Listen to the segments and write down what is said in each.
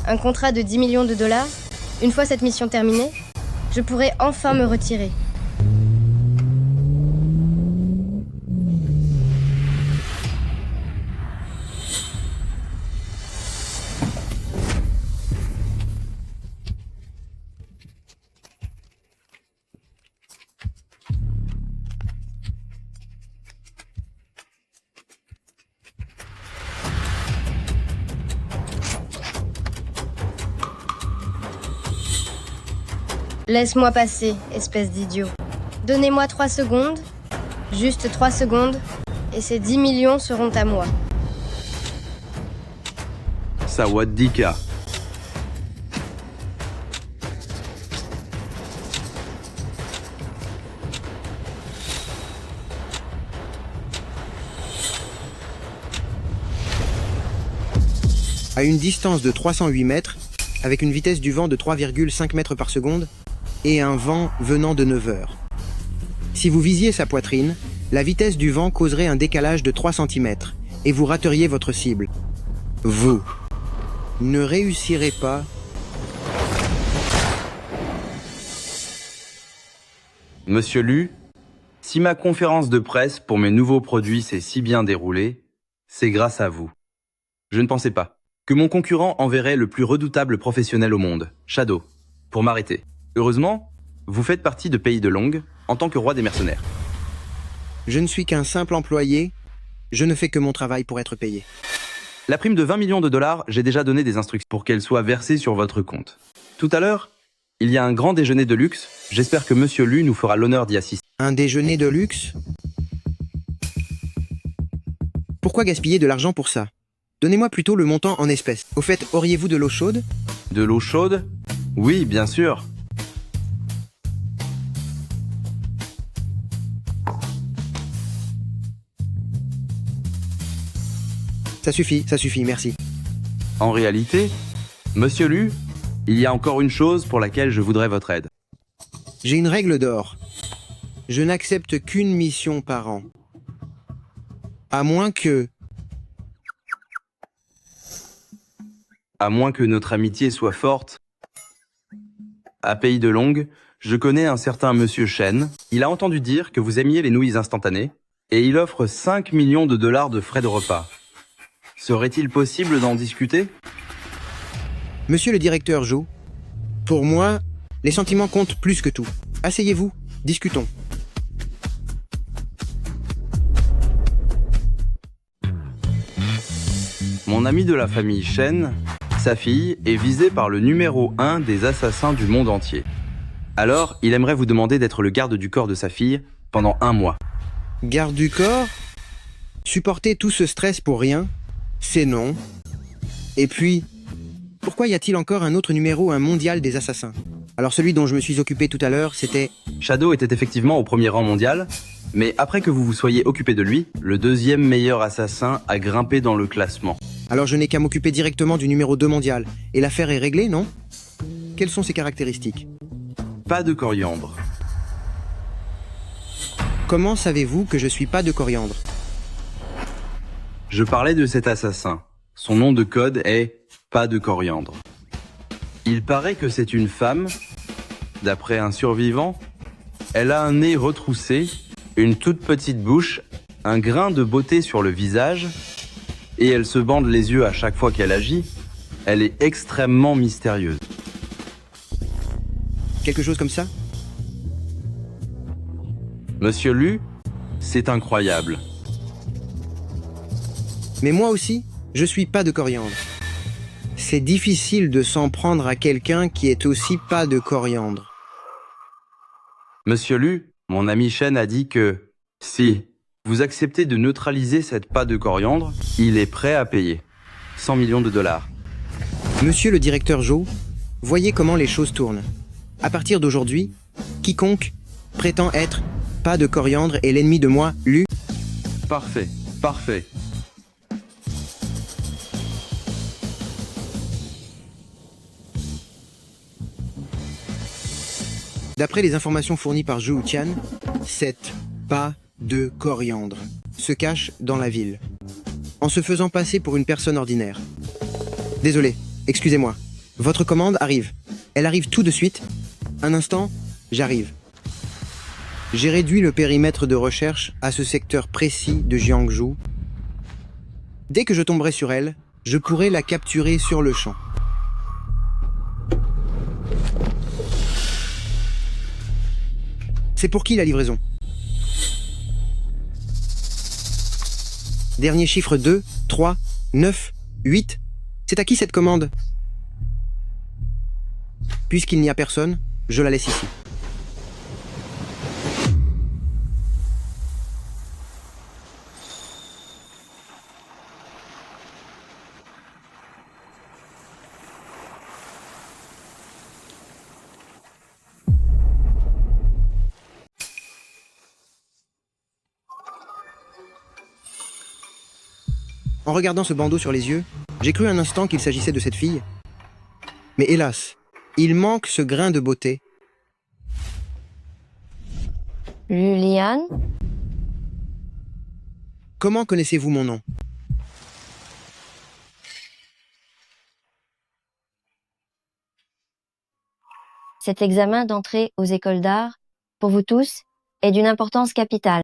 Un contrat de 10 millions de dollars. Une fois cette mission terminée, je pourrai enfin me retirer. Laisse-moi passer, espèce d'idiot. Donnez-moi 3 secondes, juste 3 secondes, et ces 10 millions seront à moi. Sawadika. À une distance de 308 mètres, avec une vitesse du vent de 3,5 mètres par seconde, et un vent venant de 9 heures. Si vous visiez sa poitrine, la vitesse du vent causerait un décalage de 3 cm et vous rateriez votre cible. Vous ne réussirez pas. Monsieur Lu, si ma conférence de presse pour mes nouveaux produits s'est si bien déroulée, c'est grâce à vous. Je ne pensais pas que mon concurrent enverrait le plus redoutable professionnel au monde, Shadow, pour m'arrêter. Heureusement, vous faites partie de Pays de Long en tant que roi des mercenaires. Je ne suis qu'un simple employé, je ne fais que mon travail pour être payé. La prime de 20 millions de dollars, j'ai déjà donné des instructions pour qu'elle soit versée sur votre compte. Tout à l'heure, il y a un grand déjeuner de luxe, j'espère que Monsieur Lu nous fera l'honneur d'y assister. Un déjeuner de luxe? Pourquoi gaspiller de l'argent pour ça? Donnez-moi plutôt le montant en espèces. Au fait, auriez-vous de l'eau chaude? De l'eau chaude? Oui, bien sûr. Ça suffit, merci. En réalité, Monsieur Lu, il y a encore une chose pour laquelle je voudrais votre aide. J'ai une règle d'or. Je n'accepte qu'une mission par an. À moins que notre amitié soit forte. À Pays de Long, je connais un certain Monsieur Shen. Il a entendu dire que vous aimiez les nouilles instantanées et il offre 5 millions de dollars de frais de repas. Serait-il possible d'en discuter? Monsieur le directeur Zhou, pour moi, les sentiments comptent plus que tout. Asseyez-vous, discutons. Mon ami de la famille Shen, sa fille, est visée par le numéro 1 des assassins du monde entier. Alors, il aimerait vous demander d'être le garde du corps de sa fille pendant 1 mois. Garde du corps? Supporter tout ce stress pour rien? C'est non. Et puis, pourquoi y a-t-il encore un autre numéro 1 mondial des assassins? Alors celui dont je me suis occupé tout à l'heure, c'était... Shadow était effectivement au premier rang mondial, mais après que vous vous soyez occupé de lui, le 2e meilleur assassin a grimpé dans le classement. Alors je n'ai qu'à m'occuper directement du numéro 2 mondial. Et l'affaire est réglée, non? Quelles sont ses caractéristiques? Pas de coriandre. Comment savez-vous que je suis pas de coriandre? Je parlais de cet assassin. Son nom de code est pas de coriandre. Il paraît que c'est une femme. D'après un survivant, elle a un nez retroussé, une toute petite bouche, un grain de beauté sur le visage, et elle se bande les yeux à chaque fois qu'elle agit. Elle est extrêmement mystérieuse. Quelque chose comme ça? Monsieur Lu, c'est incroyable. Mais moi aussi, je suis pas de coriandre. C'est difficile de s'en prendre à quelqu'un qui est aussi pas de coriandre. Monsieur Lu, mon ami Shen a dit que si vous acceptez de neutraliser cette pas de coriandre, il est prêt à payer 100 millions de dollars. Monsieur le directeur Zhou, voyez comment les choses tournent. À partir d'aujourd'hui, quiconque prétend être pas de coriandre est l'ennemi de moi, Lu. Parfait, parfait. D'après les informations fournies par Zhou Tian, cette pas de coriandre se cache dans la ville, en se faisant passer pour une personne ordinaire. Désolé, excusez-moi, Votre commande arrive. Elle arrive tout de suite. Un instant, j'arrive. J'ai réduit le périmètre de recherche à ce secteur précis de Jiangsu. Dès que je tomberai sur elle, je pourrai la capturer sur le champ. C'est pour qui la livraison? Dernier chiffre 2, 3, 9, 8. C'est à qui cette commande? Puisqu'il n'y a personne, je la laisse ici. En regardant ce bandeau sur les yeux, j'ai cru un instant qu'il s'agissait de cette fille. Mais hélas, il manque ce grain de beauté. Juliane? Comment connaissez-vous mon nom? Cet examen d'entrée aux écoles d'art, pour vous tous, est d'une importance capitale.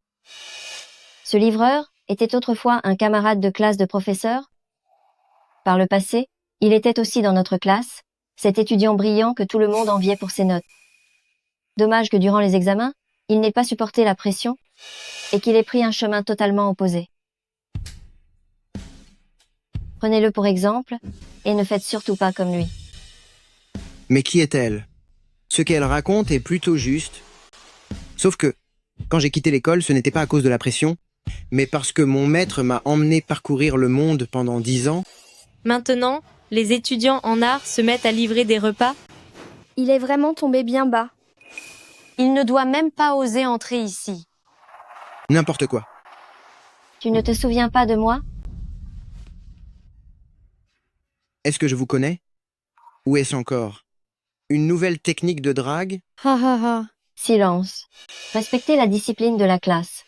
Ce livreur était autrefois un camarade de classe de professeur. Par le passé, il était aussi dans notre classe, cet étudiant brillant que tout le monde enviait pour ses notes. Dommage que durant les examens, il n'ait pas supporté la pression et qu'il ait pris un chemin totalement opposé. Prenez-le pour exemple et ne faites surtout pas comme lui. Mais qui est-elle? Ce qu'elle raconte est plutôt juste. Sauf que, quand j'ai quitté l'école, ce n'était pas à cause de la pression, mais parce que mon maître m'a emmené parcourir le monde pendant 10 ans. Maintenant, les étudiants en art se mettent à livrer des repas. Il est vraiment tombé bien bas. Il ne doit même pas oser entrer ici. N'importe quoi. Tu ne te souviens pas de moi? Est-ce que je vous connais? Ou est-ce encore une nouvelle technique de drague? Ha ha ha. Silence. Respectez la discipline de la classe.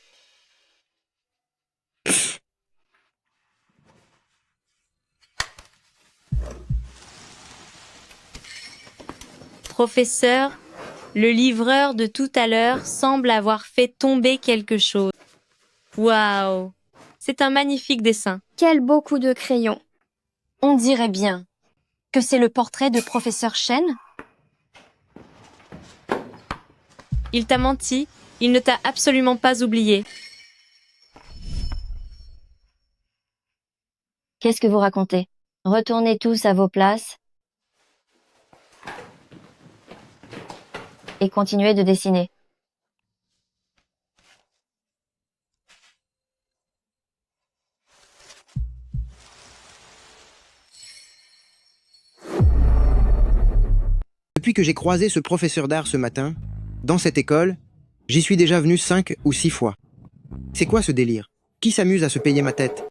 Professeur, le livreur de tout à l'heure semble avoir fait tomber quelque chose. Waouh! C'est un magnifique dessin. Quel beau coup de crayon. On dirait bien que c'est le portrait de professeur Chen. Il t'a menti, il ne t'a absolument pas oublié. Qu'est-ce que vous racontez? Retournez tous à vos places et continuez de dessiner. Depuis que j'ai croisé ce professeur d'art ce matin, dans cette école, j'y suis déjà venu 5 ou 6 fois. C'est quoi ce délire? Qui s'amuse à se payer ma tête?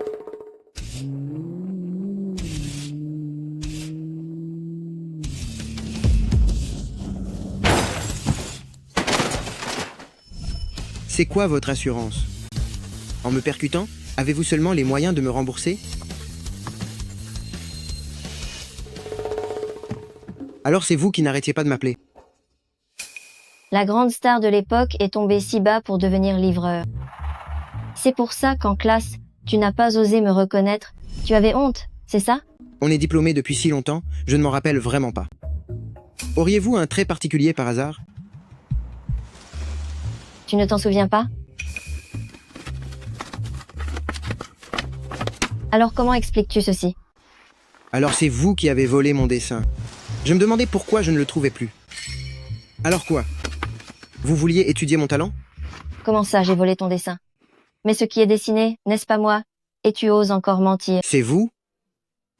C'est quoi votre assurance? En me percutant, avez-vous seulement les moyens de me rembourser? Alors c'est vous qui n'arrêtiez pas de m'appeler. La grande star de l'époque est tombée si bas pour devenir livreur. C'est pour ça qu'en classe, tu n'as pas osé me reconnaître. Tu avais honte, c'est ça? On est diplômé depuis si longtemps, je ne m'en rappelle vraiment pas. Auriez-vous un trait particulier par hasard? Tu ne t'en souviens pas? Alors comment expliques-tu ceci? Alors c'est vous qui avez volé mon dessin. Je me demandais pourquoi je ne le trouvais plus. Alors quoi? Vous vouliez étudier mon talent? Comment ça, j'ai volé ton dessin? Mais ce qui est dessiné, n'est-ce pas moi? Et tu oses encore mentir. C'est vous?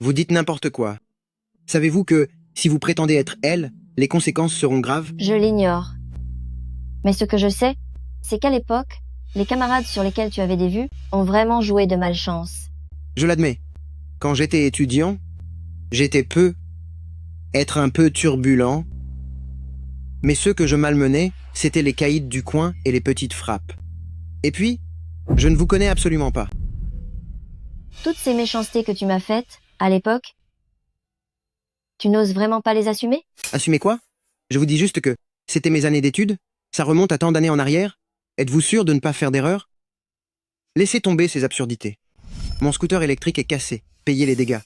Vous dites n'importe quoi. Savez-vous que, si vous prétendez être elle, les conséquences seront graves? Je l'ignore. Mais ce que je sais, c'est qu'à l'époque, les camarades sur lesquels tu avais des vues ont vraiment joué de malchance. Je l'admets. Quand j'étais étudiant, j'étais être un peu turbulent, mais ceux que je malmenais, c'étaient les caïds du coin et les petites frappes. Et puis, je ne vous connais absolument pas. Toutes ces méchancetés que tu m'as faites, à l'époque, Tu n'oses vraiment pas les assumer? Assumez quoi? Je vous dis juste que c'était mes années d'études. Ça remonte à tant d'années en arrière. Êtes-vous sûr de ne pas faire d'erreur? Laissez tomber ces absurdités. Mon scooter électrique est cassé. Payez les dégâts.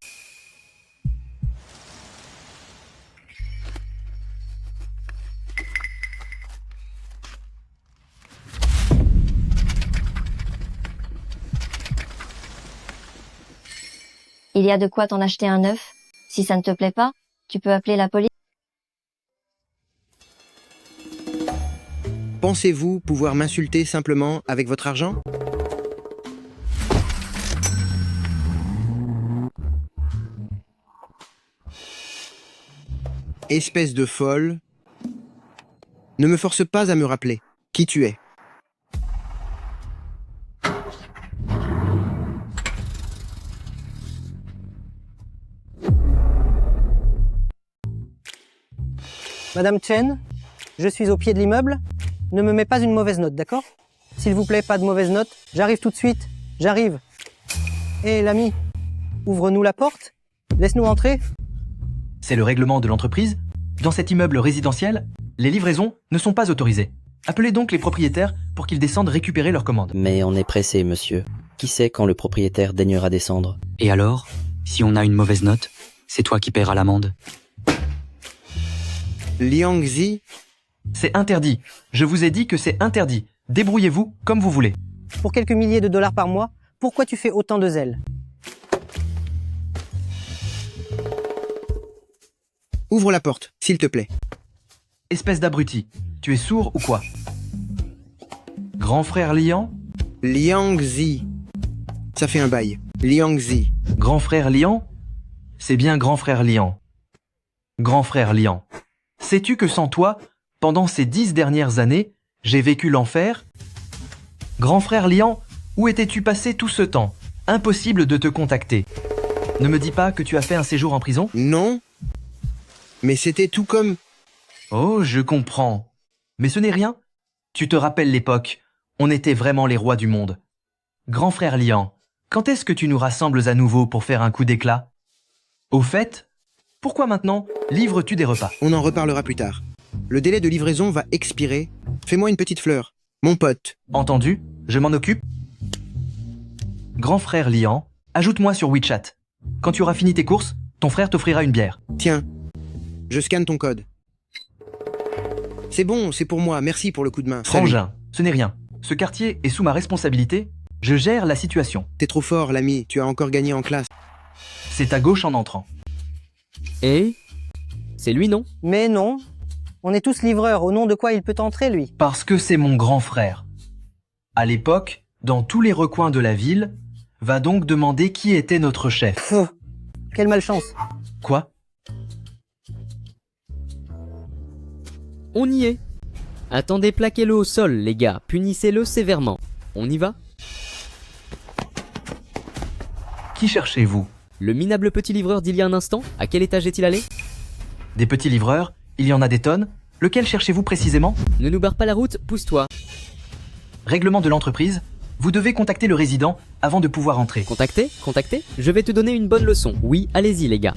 Il y a de quoi t'en acheter un neuf. Si ça ne te plaît pas, tu peux appeler la police. Pensez-vous pouvoir m'insulter simplement avec votre argent? Espèce de folle. Ne me force pas à me rappeler qui tu es. Madame Chen, je suis au pied de l'immeuble. Ne me mets pas une mauvaise note, d'accord? S'il vous plaît, pas de mauvaise note. J'arrive tout de suite. J'arrive. Hé, l'ami, ouvre-nous la porte. Laisse-nous entrer. C'est le règlement de l'entreprise. Dans cet immeuble résidentiel, les livraisons ne sont pas autorisées. Appelez donc les propriétaires pour qu'ils descendent récupérer leurs commandes. Mais on est pressé, monsieur. Qui sait quand le propriétaire daignera descendre? Et alors, si on a une mauvaise note, c'est toi qui paieras l'amende. Liang Zi, C'est interdit. Je vous ai dit que c'est interdit. Débrouillez-vous comme vous voulez. Pour quelques milliers de dollars par mois, pourquoi tu fais autant de zèle? ouvre la porte, s'il te plaît. Espèce d'abruti. Tu es sourd ou quoi? Grand frère Lian? Liang Zi. Ça fait un bail. Liang Zi. Grand frère Lian? C'est bien grand frère Lian. Grand frère Lian. Sais-tu que sans toi, pendant ces 10 dernières années, j'ai vécu l'enfer? Grand frère Lian, où étais-tu passé tout ce temps? Impossible de te contacter. Ne me dis pas que tu as fait un séjour en prison? Non. Mais c'était tout comme... Oh, je comprends. Mais ce n'est rien. Tu te rappelles l'époque. On était vraiment les rois du monde. Grand frère Lian, quand est-ce que tu nous rassembles à nouveau pour faire un coup d'éclat? Au fait, pourquoi maintenant livres-tu des repas? On en reparlera plus tard. Le délai de livraison va expirer. Fais-moi une petite fleur. Mon pote. Entendu? Je m'en occupe. Grand frère Lian, ajoute-moi sur WeChat. Quand tu auras fini tes courses, ton frère t'offrira une bière. Tiens. Je scanne ton code. C'est bon, c'est pour moi. Merci pour le coup de main. Salut. Frangin, ce n'est rien. Ce quartier est sous ma responsabilité. Je gère la situation. T'es trop fort, l'ami. Tu as encore gagné en classe. C'est à gauche en entrant. Et c'est lui, non? Mais non. On est tous livreurs. Au nom de quoi il peut entrer, lui? Parce que c'est mon grand frère. À l'époque, dans tous les recoins de la ville, va donc demander qui était notre chef. Pfff. Quelle malchance. Quoi? On y est. Attendez, plaquez-le au sol, les gars. Punissez-le sévèrement. On y va? Qui cherchez-vous? Le minable petit livreur d'il y a un instant, à quel étage est-il allé? Des petits livreurs? Il y en a des tonnes. Lequel cherchez-vous précisément? Ne nous barre pas la route, pousse-toi. Règlement de l'entreprise. Vous devez contacter le résident avant de pouvoir entrer. Contactez? Je vais te donner une bonne leçon. Oui, allez-y, les gars.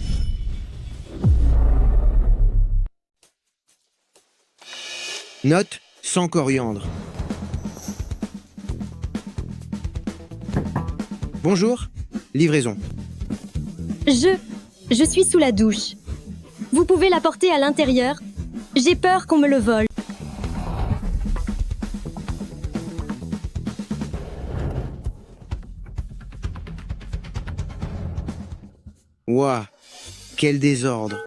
Note, sans coriandre. Bonjour. Livraison. Je suis sous la douche. Vous pouvez la porter à l'intérieur. J'ai peur qu'on me le vole. Ouah. Quel désordre.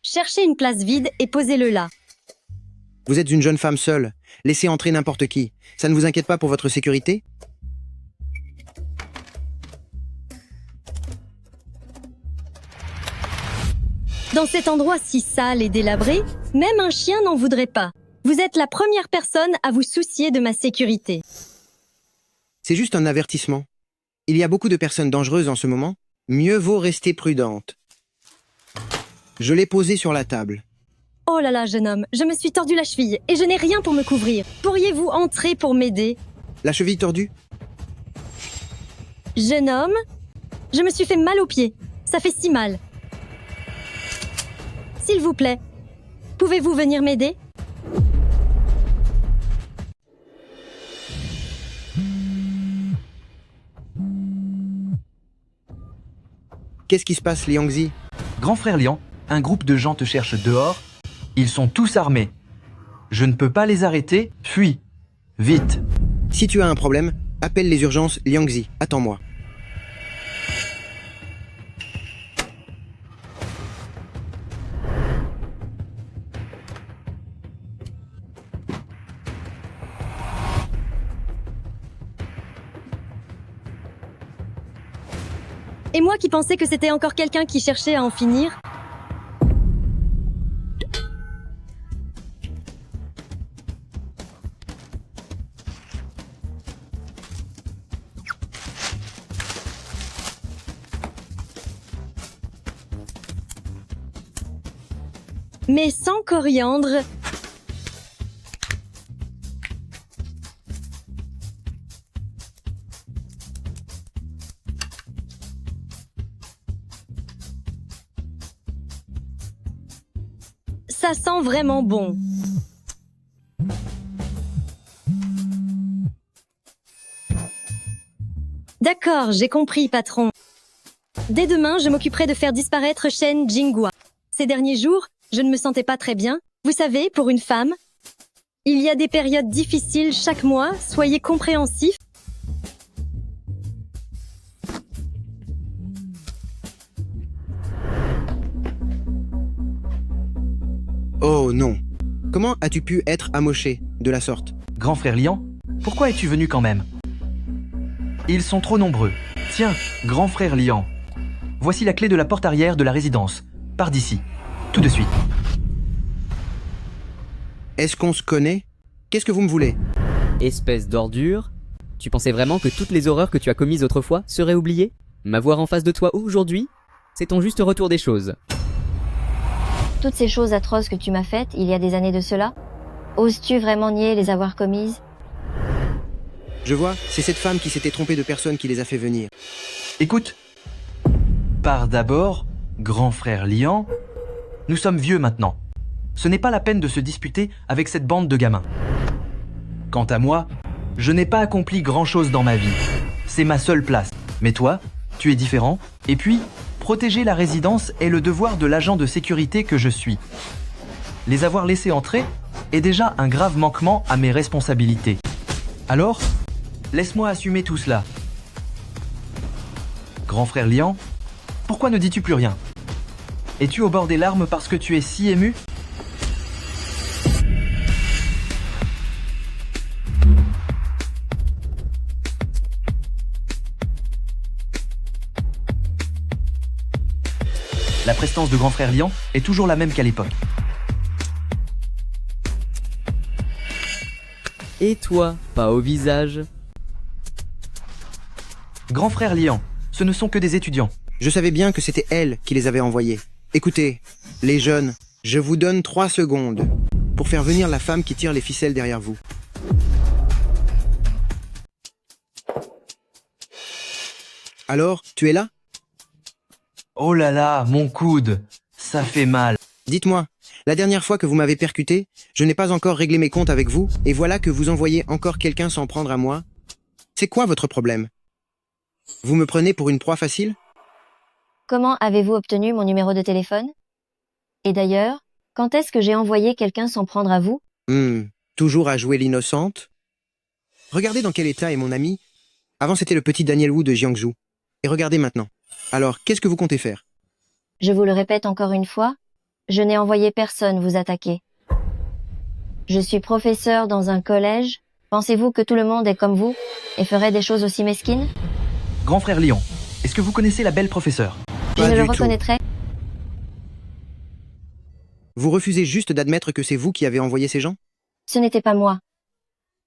Cherchez une place vide et posez-le là. Vous êtes une jeune femme seule. Laissez entrer n'importe qui. Ça ne vous inquiète pas pour votre sécurité? Dans cet endroit si sale et délabré, même un chien n'en voudrait pas. Vous êtes la première personne à vous soucier de ma sécurité. C'est juste un avertissement. Il y a beaucoup de personnes dangereuses en ce moment. Mieux vaut rester prudente. Je l'ai posé sur la table. Oh là là, jeune homme, je me suis tordu la cheville et je n'ai rien pour me couvrir. Pourriez-vous entrer pour m'aider? La cheville tordue? Jeune homme, je me suis fait mal aux pieds. Ça fait si mal. S'il vous plaît, pouvez-vous venir m'aider? Qu'est-ce qui se passe, Liangzi? Grand frère Liang, un groupe de gens te cherche dehors. Ils sont tous armés. Je ne peux pas les arrêter. Fuis. Vite. Si tu as un problème, appelle les urgences Liangzi. Attends-moi. Et moi qui pensais que c'était encore quelqu'un qui cherchait à en finir. Mais sans coriandre. Ça sent vraiment bon. D'accord, j'ai compris, patron. Dès demain, je m'occuperai de faire disparaître Shen Jinghua. Ces derniers jours, je ne me sentais pas très bien. Vous savez, pour une femme, il y a des périodes difficiles chaque mois, soyez compréhensifs. Oh non. Comment as-tu pu être amoché de la sorte? Grand frère Liang, pourquoi es-tu venu quand même? Ils sont trop nombreux. Tiens, grand frère Liang. Voici la clé de la porte arrière de la résidence. Pars d'ici. Tout de suite. Est-ce qu'on se connaît? Qu'est-ce que vous me voulez? Espèce d'ordure. Tu pensais vraiment que toutes les horreurs que tu as commises autrefois seraient oubliées? M'avoir en face de toi aujourd'hui, c'est ton juste retour des choses. Toutes ces choses atroces que tu m'as faites il y a des années de cela, oses-tu vraiment nier les avoir commises? Je vois, c'est cette femme qui s'était trompée de personne qui les a fait venir. Écoute. Pars d'abord, grand frère Liang. Nous sommes vieux maintenant. Ce n'est pas la peine de se disputer avec cette bande de gamins. Quant à moi, je n'ai pas accompli grand-chose dans ma vie. C'est ma seule place. Mais toi, tu es différent. Et puis, protéger la résidence est le devoir de l'agent de sécurité que je suis. Les avoir laissés entrer est déjà un grave manquement à mes responsabilités. Alors, laisse-moi assumer tout cela. Grand frère Liang, pourquoi ne dis-tu plus rien? Es-tu au bord des larmes parce que tu es si ému? La prestance de grand frère Liang est toujours la même qu'à l'époque. Et toi, pas au visage? Grand frère Liang, ce ne sont que des étudiants. Je savais bien que c'était elle qui les avait envoyés. Écoutez, les jeunes, je vous donne 3 secondes pour faire venir la femme qui tire les ficelles derrière vous. Alors, tu es là? Oh là là, mon coude, ça fait mal. Dites-moi, la dernière fois que vous m'avez percuté, je n'ai pas encore réglé mes comptes avec vous, et voilà que vous envoyez encore quelqu'un s'en prendre à moi. C'est quoi votre problème? Vous me prenez pour une proie facile? Comment avez-vous obtenu mon numéro de téléphone? Et d'ailleurs, quand est-ce que j'ai envoyé quelqu'un s'en prendre à vous? Toujours à jouer l'innocente? Regardez dans quel état est mon ami. Avant c'était le petit Daniel Wu de Jiangsu. Et regardez maintenant. Alors, qu'est-ce que vous comptez faire? Je vous le répète encore une fois, je n'ai envoyé personne vous attaquer. Je suis professeur dans un collège. Pensez-vous que tout le monde est comme vous et ferait des choses aussi mesquines? Grand frère Liang, est-ce que vous connaissez la belle professeure? Je Pas ne le du tout. reconnaîtrais. Vous refusez juste d'admettre que c'est vous qui avez envoyé ces gens? Ce n'était pas moi.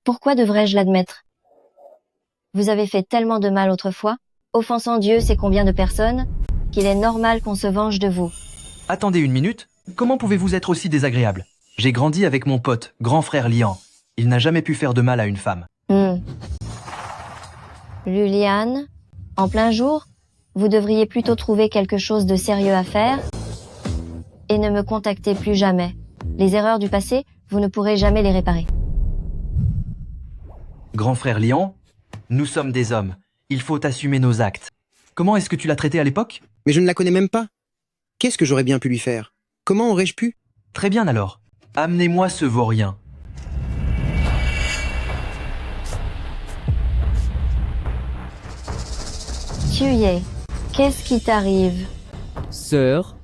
Pourquoi devrais-je l'admettre? Vous avez fait tellement de mal autrefois, offensant Dieu sait combien de personnes, qu'il est normal qu'on se venge de vous. Attendez une minute, comment pouvez-vous être aussi désagréable? J'ai grandi avec mon pote, grand frère Liang. Il n'a jamais pu faire de mal à une femme. Luliane, en plein jour, vous devriez plutôt trouver quelque chose de sérieux à faire. et ne me contactez plus jamais. Les erreurs du passé, vous ne pourrez jamais les réparer. Grand frère Lian, nous sommes des hommes. Il faut assumer nos actes. Comment est-ce que tu l'as traité à l'époque? Mais je ne la connais même pas. Qu'est-ce que j'aurais bien pu lui faire? Comment aurais-je pu? Très bien alors. Amenez-moi ce vaurien. Tuye, qu'est-ce qui t'arrive? Sœur,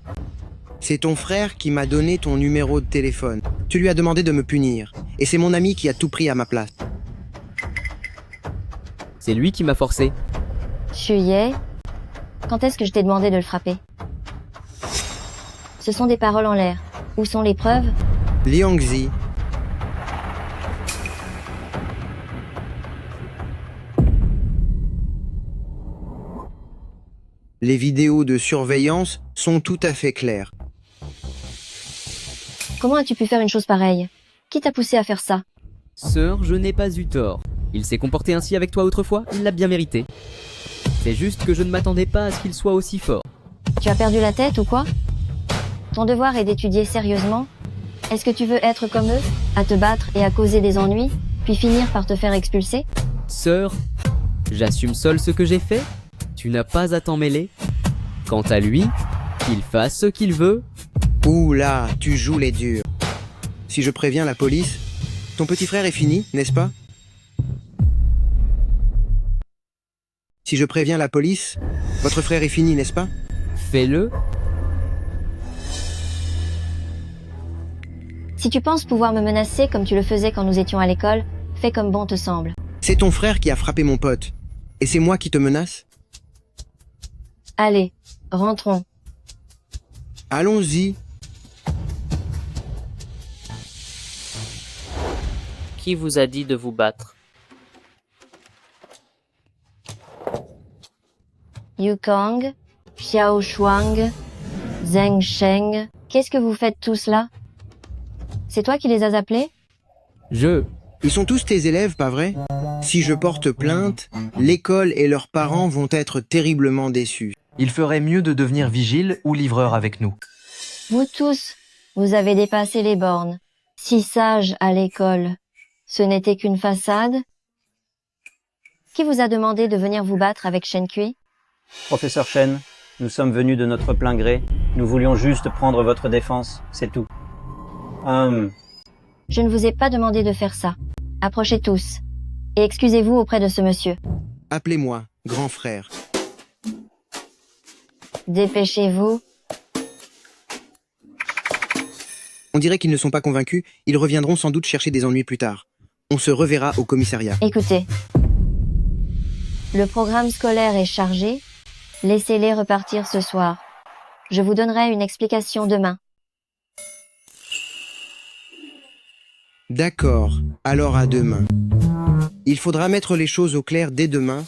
C'est ton frère qui m'a donné ton numéro de téléphone. Tu lui as demandé de me punir. Et c'est mon ami qui a tout pris à ma place. c'est lui qui m'a forcé. Tuye, quand est-ce que je t'ai demandé de le frapper? Ce sont des paroles en l'air. Où sont les preuves? Liangzi, les vidéos de surveillance sont tout à fait claires. Comment as-tu pu faire une chose pareille? Qui t'a poussé à faire ça? Sœur, je n'ai pas eu tort. Il s'est comporté ainsi avec toi autrefois, il l'a bien mérité. C'est juste que je ne m'attendais pas à ce qu'il soit aussi fort. Tu as perdu la tête ou quoi? Ton devoir est d'étudier sérieusement. Est-ce que tu veux être comme eux, à te battre et à causer des ennuis, puis finir par te faire expulser? Sœur, j'assume seul ce que j'ai fait. Tu n'as pas à t'en mêler. Quant à lui, qu'il fasse ce qu'il veut. Ouh là, tu joues les durs. Si je préviens la police, ton petit frère est fini, n'est-ce pas? Si je préviens la police, votre frère est fini, n'est-ce pas? Fais-le. Si tu penses pouvoir me menacer comme tu le faisais quand nous étions à l'école, fais comme bon te semble. C'est ton frère qui a frappé mon pote. Et c'est moi qui te menace? Allez, rentrons. Allons-y. Qui vous a dit de vous battre? Yukong, Xiao Shuang, Zheng Sheng, qu'est-ce que vous faites tous là? C'est toi qui les as appelés? Ils sont tous tes élèves, pas vrai? Si je porte plainte, l'école et leurs parents vont être terriblement déçus. Il ferait mieux de devenir vigile ou livreur avec nous. Vous tous, vous avez dépassé les bornes. Si sage à l'école. Ce n'était qu'une façade? Qui vous a demandé de venir vous battre avec Shen Kui? Professeur Shen, nous sommes venus de notre plein gré. Nous voulions juste prendre votre défense, c'est tout. Je ne vous ai pas demandé de faire ça. Approchez tous. Et excusez-vous auprès de ce monsieur. Appelez-moi grand frère. Dépêchez-vous. On dirait qu'ils ne sont pas convaincus, ils reviendront sans doute chercher des ennuis plus tard. On se reverra au commissariat. Écoutez. Le programme scolaire est chargé. Laissez-les repartir ce soir. Je vous donnerai une explication demain. D'accord, alors à demain. Il faudra mettre les choses au clair dès demain.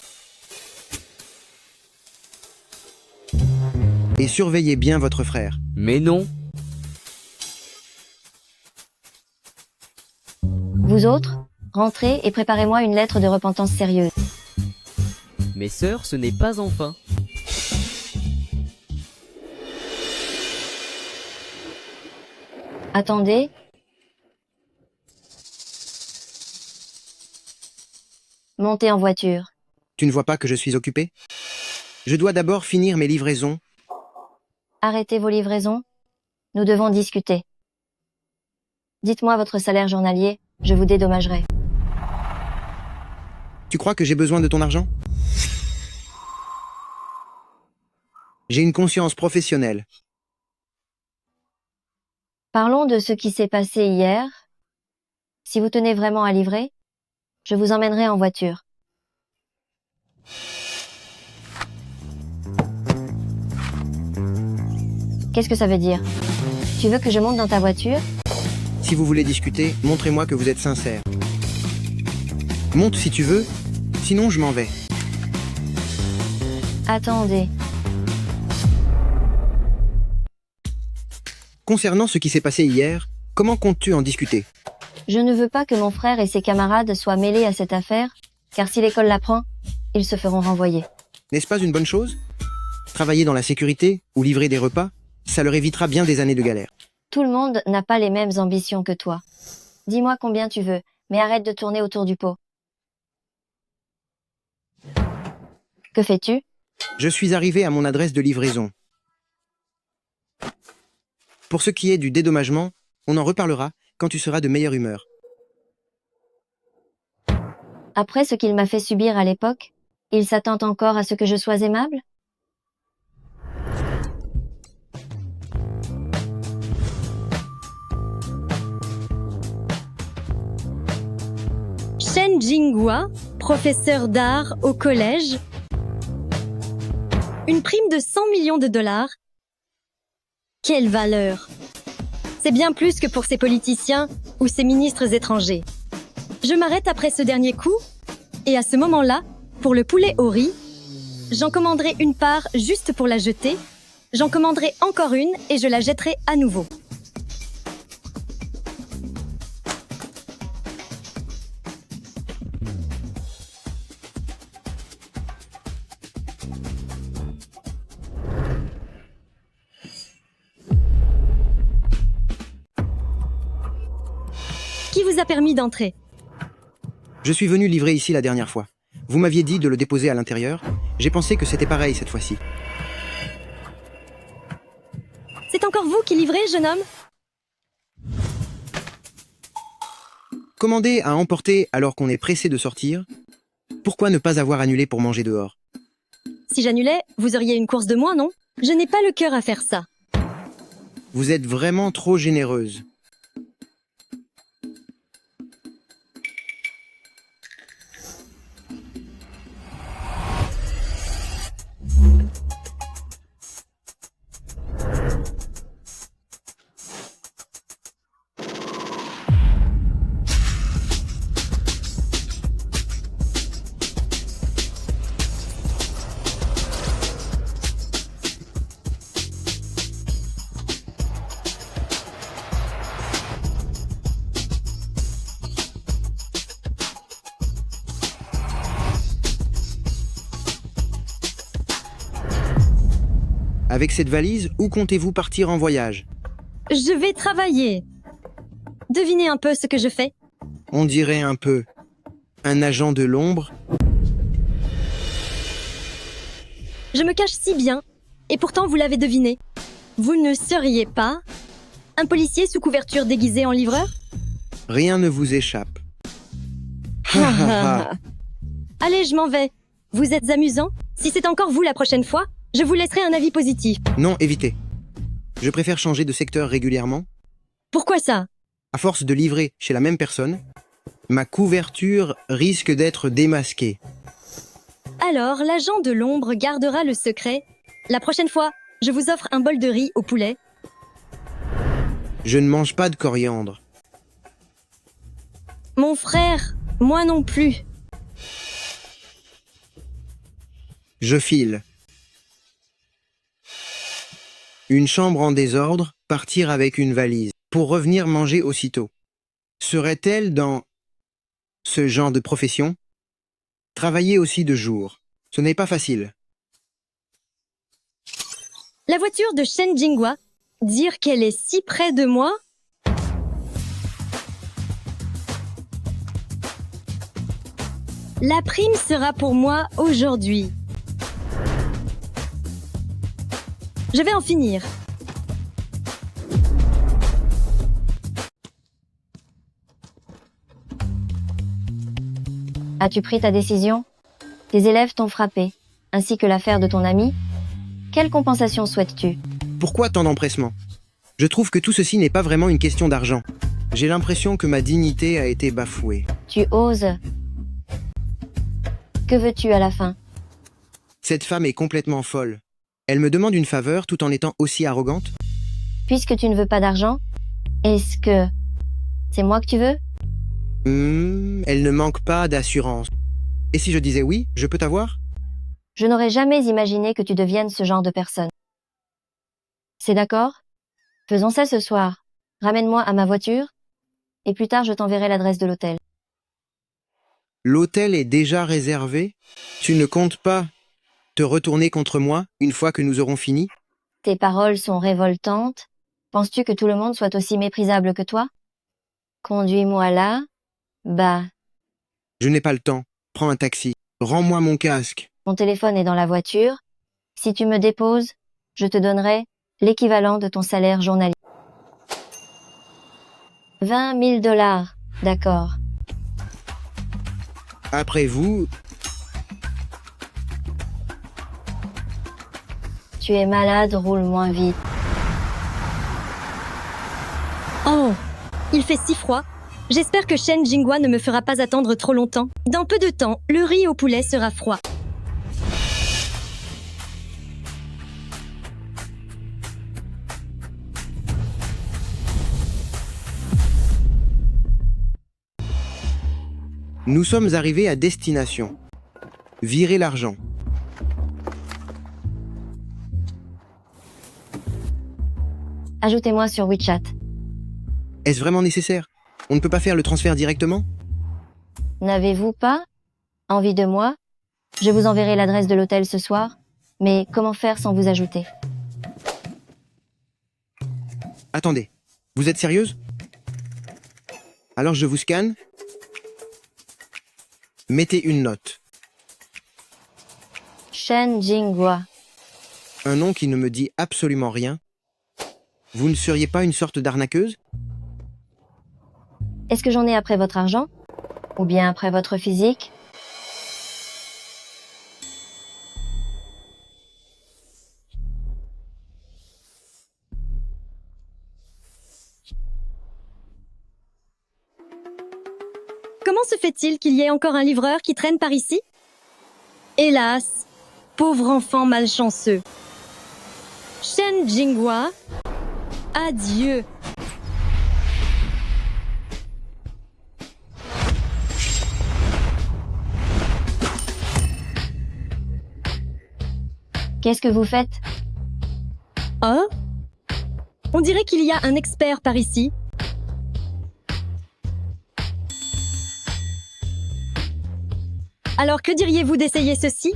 Et surveillez bien votre frère. Mais non. Vous autres, rentrez et préparez-moi une lettre de repentance sérieuse. Mes sœurs, ce n'est pas enfin. Attendez. Montez en voiture. Tu ne vois pas que je suis occupé? Je dois d'abord finir mes livraisons. Arrêtez vos livraisons. Nous devons discuter. Dites-moi votre salaire journalier, je vous dédommagerai. Tu crois que j'ai besoin de ton argent? J'ai une conscience professionnelle. Parlons de ce qui s'est passé hier. Si vous tenez vraiment à livrer, je vous emmènerai en voiture. Qu'est-ce que ça veut dire? Tu veux que je monte dans ta voiture? Si vous voulez discuter, montrez-moi que vous êtes sincère. Monte si tu veux, sinon je m'en vais. Attendez. Concernant ce qui s'est passé hier, comment comptes-tu en discuter? Je ne veux pas que mon frère et ses camarades soient mêlés à cette affaire, car si l'école l'apprend, ils se feront renvoyer. N'est-ce pas une bonne chose? Travailler dans la sécurité ou livrer des repas, Ça leur évitera bien des années de galère. Tout le monde n'a pas les mêmes ambitions que toi. Dis-moi combien tu veux, mais arrête de tourner autour du pot. Que fais-tu? Je suis arrivé à mon adresse de livraison. Pour ce qui est du dédommagement, on en reparlera quand tu seras de meilleure humeur. Après ce qu'il m'a fait subir à l'époque, il s'attend encore à ce que je sois aimable? Shen Jinghua, professeur d'art au collège. Une prime de 100 millions de dollars. Quelle valeur! C'est bien plus que pour ces politiciens ou ces ministres étrangers. Je m'arrête après ce dernier coup, et à ce moment-là, pour le poulet au riz, j'en commanderai une part juste pour la jeter, j'en commanderai encore une et je la jetterai à nouveau. Qui vous a permis d'entrer? Je suis venu livrer ici la dernière fois. Vous m'aviez dit de le déposer à l'intérieur. J'ai pensé que c'était pareil cette fois-ci. C'est encore vous qui livrez, jeune homme? Commander à emporter alors qu'on est pressé de sortir? Pourquoi ne pas avoir annulé pour manger dehors? Si j'annulais, vous auriez une course de moins, non? Je n'ai pas le cœur à faire ça. Vous êtes vraiment trop généreuse. Avec cette valise, où comptez-vous partir en voyage? Je vais travailler. Devinez un peu ce que je fais. On dirait un peu un agent de l'ombre. Je me cache si bien, et pourtant vous l'avez deviné. Vous ne seriez pas un policier sous couverture déguisé en livreur? Rien ne vous échappe. Ha, ha, ha. Allez, je m'en vais. Vous êtes amusant. Si c'est encore vous la prochaine fois, je vous laisserai un avis positif. Non, évitez. Je préfère changer de secteur régulièrement. Pourquoi ça? À force de livrer chez la même personne, ma couverture risque d'être démasquée. Alors, l'agent de l'ombre gardera le secret. La prochaine fois, je vous offre un bol de riz au poulet. Je ne mange pas de coriandre. Mon frère, moi non plus. Je file. Une chambre en désordre, partir avec une valise, pour revenir manger aussitôt. Serait-elle dans ce genre de profession? Travailler aussi de jour. Ce n'est pas facile. La voiture de Shen Jinghua. Dire qu'elle est si près de moi? La prime sera pour moi aujourd'hui. Je vais en finir. As-tu pris ta décision? Tes élèves t'ont frappé, ainsi que l'affaire de ton ami. Quelle compensation souhaites-tu? Pourquoi tant d'empressement? Je trouve que tout ceci n'est pas vraiment une question d'argent. J'ai l'impression que ma dignité a été bafouée. Tu oses. Que veux-tu à la fin? Cette femme est complètement folle. Elle me demande une faveur tout en étant aussi arrogante? Puisque tu ne veux pas d'argent, est-ce que c'est moi que tu veux? Elle ne manque pas d'assurance. Et si je disais oui, je peux t'avoir? Je n'aurais jamais imaginé que tu deviennes ce genre de personne. C'est d'accord? Faisons ça ce soir. Ramène-moi à ma voiture, et plus tard je t'enverrai l'adresse de l'hôtel. L'hôtel est déjà réservé? Tu ne comptes pas te retourner contre moi une fois que nous aurons fini? Tes paroles sont révoltantes. Penses-tu que tout le monde soit aussi méprisable que toi? Conduis-moi là. Bah, Je n'ai pas le temps. Prends un taxi. Rends-moi mon casque. mon téléphone est dans la voiture. Si tu me déposes, je te donnerai l'équivalent de ton salaire journalier. 20 000 $. D'accord. Après vous, Tu es malade, roule moins vite. Oh, il fait si froid. J'espère que Shen Jinghua ne me fera pas attendre trop longtemps. Dans peu de temps, le riz au poulet sera froid. nous sommes arrivés à destination. Virez l'argent. Ajoutez-moi sur WeChat. Est-ce vraiment nécessaire? On ne peut pas faire le transfert directement? N'avez-vous pas envie de moi? Je vous enverrai l'adresse de l'hôtel ce soir, mais comment faire sans vous ajouter? Attendez, vous êtes sérieuse? Alors je vous scanne. Mettez une note. Shen Jinghua. Un nom qui ne me dit absolument rien. Vous ne seriez pas une sorte d'arnaqueuse? Est-ce que j'en ai après votre argent? Ou bien après votre physique? Comment se fait-il qu'il y ait encore un livreur qui traîne par ici? Hélas, pauvre enfant malchanceux. Shen Jinghua, adieu. Qu'est-ce que vous faites? Oh? On dirait qu'il y a un expert par ici. Alors que diriez-vous d'essayer ceci?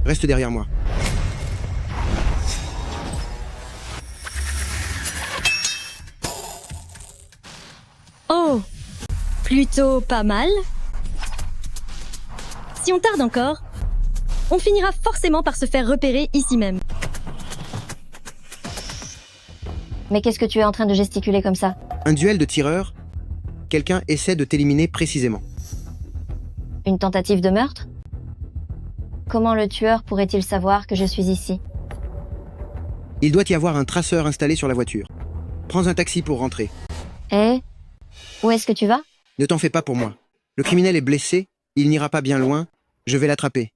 Reste derrière moi. Oh, plutôt pas mal. Si on tarde encore, on finira forcément par se faire repérer ici même. Mais qu'est-ce que tu es en train de gesticuler comme ça? Un duel de tireurs? Quelqu'un essaie de t'éliminer précisément. Une tentative de meurtre? Comment le tueur pourrait-il savoir que je suis ici? Il doit y avoir un traceur installé sur la voiture. Prends un taxi pour rentrer. Eh? Où est-ce que tu vas? Ne t'en fais pas pour moi. Le criminel est blessé, il n'ira pas bien loin, je vais l'attraper.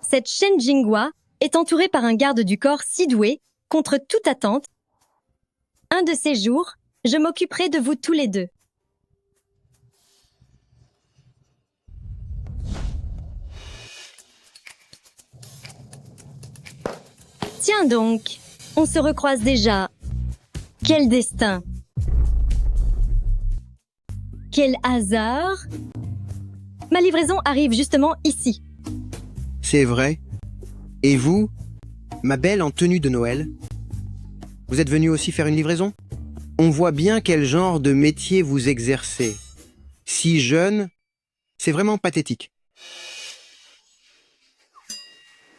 Cette Shen Jinghua est entourée par un garde du corps si doué, contre toute attente. Un de ces jours, je m'occuperai de vous tous les deux. Tiens donc, on se recroise déjà. Quel destin! Quel hasard! Ma livraison arrive justement ici. C'est vrai. Et vous, ma belle en tenue de Noël, vous êtes venue aussi faire une livraison? On voit bien quel genre de métier vous exercez. Si jeune, c'est vraiment pathétique.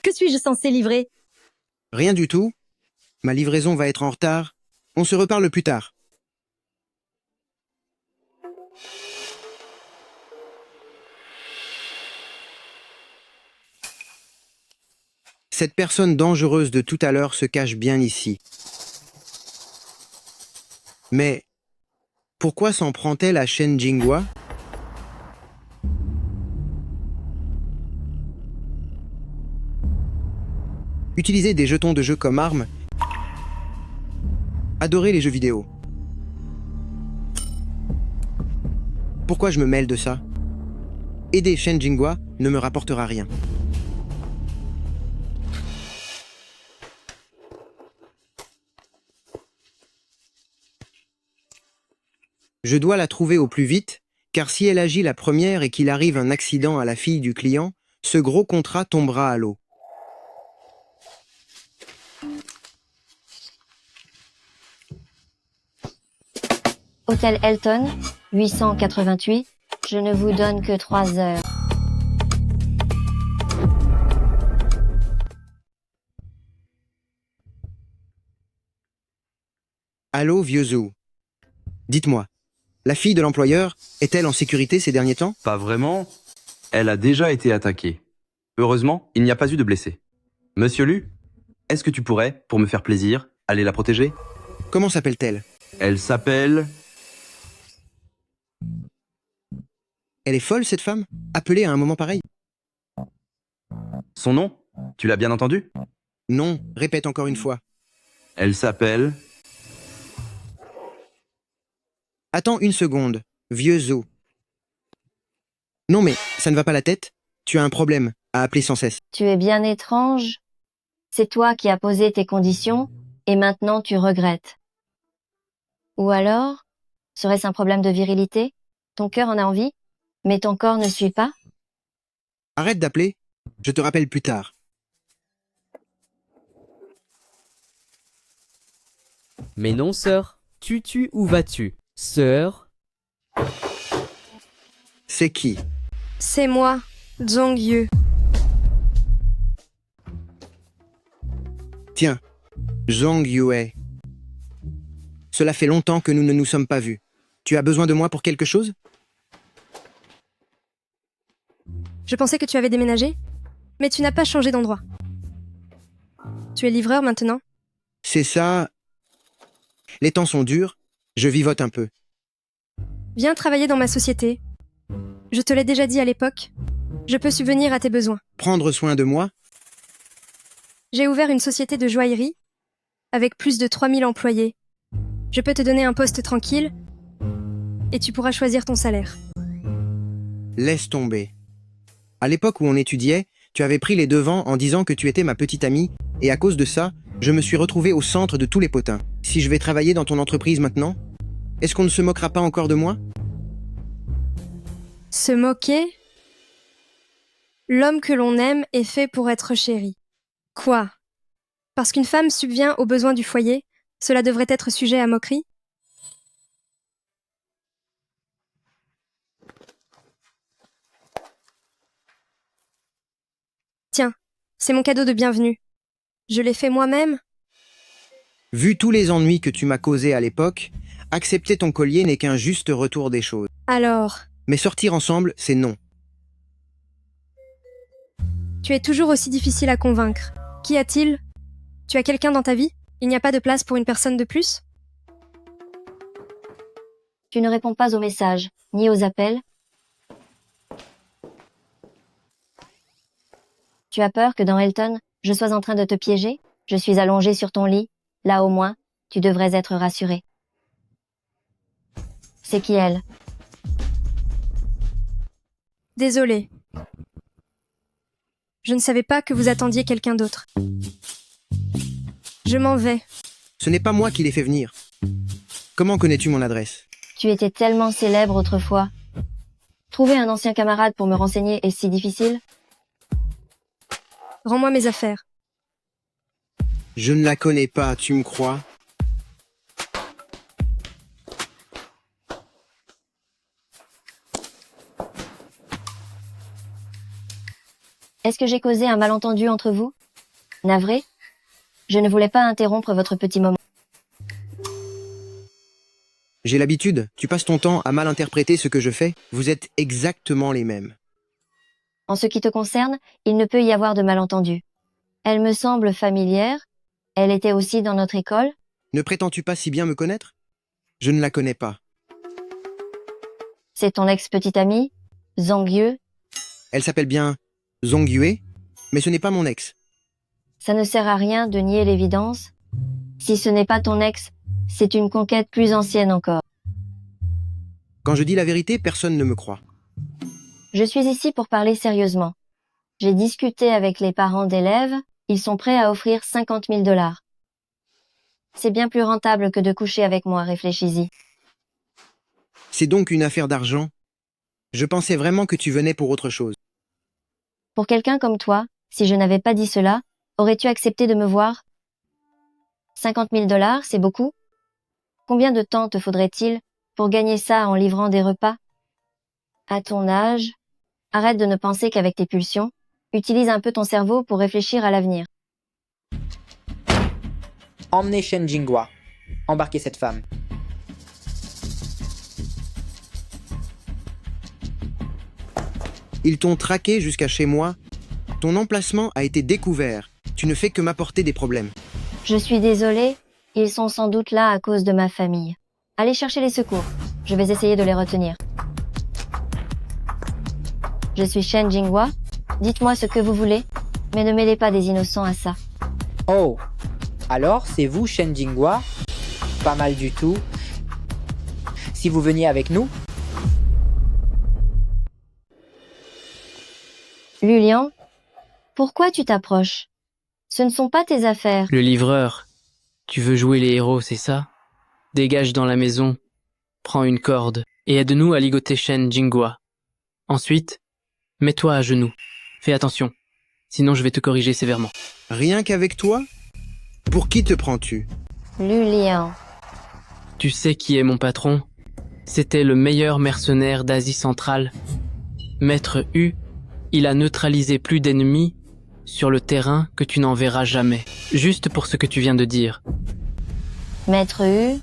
Que suis-je censé livrer? Rien du tout. Ma livraison va être en retard. On se reparle plus tard. Cette personne dangereuse de tout à l'heure se cache bien ici. Mais pourquoi s'en prend-elle à Shen Jinghua? Utiliser des jetons de jeu comme arme. Adorez les jeux vidéo. Pourquoi je me mêle de ça? Aider Shen Jinghua ne me rapportera rien. Je dois la trouver au plus vite, car si elle agit la première et qu'il arrive un accident à la fille du client, ce gros contrat tombera à l'eau. Hôtel Elton, 888. Je ne vous donne que 3 heures. Allô, vieux Zou. Dites-moi, la fille de l'employeur est-elle en sécurité ces derniers temps? Pas vraiment. Elle a déjà été attaquée. Heureusement, il n'y a pas eu de blessés. Monsieur Lu, est-ce que tu pourrais, pour me faire plaisir, aller la protéger? Comment s'appelle-t-elle? Elle s'appelle... Elle est folle, cette femme? Appelée à un moment pareil? Son nom? Tu l'as bien entendu? Non, répète encore une fois. Elle s'appelle... Attends une seconde, vieux Zou. Non mais, ça ne va pas la tête? Tu as un problème à appeler sans cesse. Tu es bien étrange. C'est toi qui as posé tes conditions, et maintenant tu regrettes. Ou alors, serait-ce un problème de virilité? Ton cœur en a envie, mais ton corps ne suit pas? Arrête d'appeler, je te rappelle plus tard. Mais non, sœur. Tu où vas-tu? Sœur? C'est qui? C'est moi, Zhang Yu. Tiens, Zhang Yue. Cela fait longtemps que nous ne nous sommes pas vus. Tu as besoin de moi pour quelque chose? Je pensais que tu avais déménagé, mais tu n'as pas changé d'endroit. Tu es livreur maintenant? C'est ça. Les temps sont durs, je vivote un peu. Viens travailler dans ma société. Je te l'ai déjà dit à l'époque. Je peux subvenir à tes besoins. Prendre soin de moi? J'ai ouvert une société de joaillerie avec plus de 3000 employés. Je peux te donner un poste tranquille et tu pourras choisir ton salaire. Laisse tomber. À l'époque où on étudiait, tu avais pris les devants en disant que tu étais ma petite amie, et à cause de ça, je me suis retrouvé au centre de tous les potins. Si je vais travailler dans ton entreprise maintenant, est-ce qu'on ne se moquera pas encore de moi? Se moquer? L'homme que l'on aime est fait pour être chéri. Quoi? Parce qu'une femme subvient aux besoins du foyer, cela devrait être sujet à moquerie? Tiens, c'est mon cadeau de bienvenue. Je l'ai fait moi-même. Vu tous les ennuis que tu m'as causés à l'époque, accepter ton collier n'est qu'un juste retour des choses. Alors, Mais sortir ensemble, c'est non. tu es toujours aussi difficile à convaincre. Qu'y a-t-il? Tu as quelqu'un dans ta vie? Il n'y a pas de place pour une personne de plus? Tu ne réponds pas aux messages, ni aux appels. Tu as peur que dans Elton, je sois en train de te piéger? Je suis allongée sur ton lit. Là au moins, tu devrais être rassuré. C'est qui elle? Désolée. Je ne savais pas que vous attendiez quelqu'un d'autre. Je m'en vais. Ce n'est pas moi qui l'ai fait venir. Comment connais-tu mon adresse? Tu étais tellement célèbre autrefois. Trouver un ancien camarade pour me renseigner est si difficile? Rends-moi mes affaires. Je ne la connais pas, tu me crois? Est-ce que j'ai causé un malentendu entre vous? Navré? Je ne voulais pas interrompre votre petit moment. J'ai l'habitude, tu passes ton temps à mal interpréter ce que je fais. Vous êtes exactement les mêmes. En ce qui te concerne, il ne peut y avoir de malentendu. Elle me semble familière. Elle était aussi dans notre école. Ne prétends-tu pas si bien me connaître? Je ne la connais pas. C'est ton ex-petite amie, Zhang Yu. Elle s'appelle bien Zhang Yue, mais ce n'est pas mon ex. Ça ne sert à rien de nier l'évidence. Si ce n'est pas ton ex, c'est une conquête plus ancienne encore. Quand je dis la vérité, personne ne me croit. Je suis ici pour parler sérieusement. J'ai discuté avec les parents d'élèves, ils sont prêts à offrir 50 000 $. C'est bien plus rentable que de coucher avec moi, réfléchis-y. C'est donc une affaire d'argent? Je pensais vraiment que tu venais pour autre chose. Pour quelqu'un comme toi, si je n'avais pas dit cela, aurais-tu accepté de me voir? 50 000 $, c'est beaucoup? Combien de temps te faudrait-il pour gagner ça en livrant des repas? À ton âge, arrête de ne penser qu'avec tes pulsions, utilise un peu ton cerveau pour réfléchir à l'avenir. Emmenez Shen Jinghua. Embarquez cette femme. Ils t'ont traqué jusqu'à chez moi. Ton emplacement a été découvert. Tu ne fais que m'apporter des problèmes. Je suis désolée, ils sont sans doute là à cause de ma famille. Allez chercher les secours. Je vais essayer de les retenir. Je suis Shen Jinghua. Dites-moi ce que vous voulez, mais ne mêlez pas des innocents à ça. Oh, alors c'est vous Shen Jinghua? Pas mal du tout. Si vous veniez avec nous? Lulian, pourquoi tu t'approches? Ce ne sont pas tes affaires. Le livreur, tu veux jouer les héros, c'est ça? Dégage dans la maison, prends une corde et aide-nous à ligoter Shen Jinghua. Ensuite, mets-toi à genoux. Fais attention, sinon je vais te corriger sévèrement. Rien qu'avec toi? Pour qui te prends-tu? Lulian. Tu sais qui est mon patron? C'était le meilleur mercenaire d'Asie centrale. Maître Hu, il a neutralisé plus d'ennemis sur le terrain que tu n'en verras jamais. Juste pour ce que tu viens de dire. Maître Hu,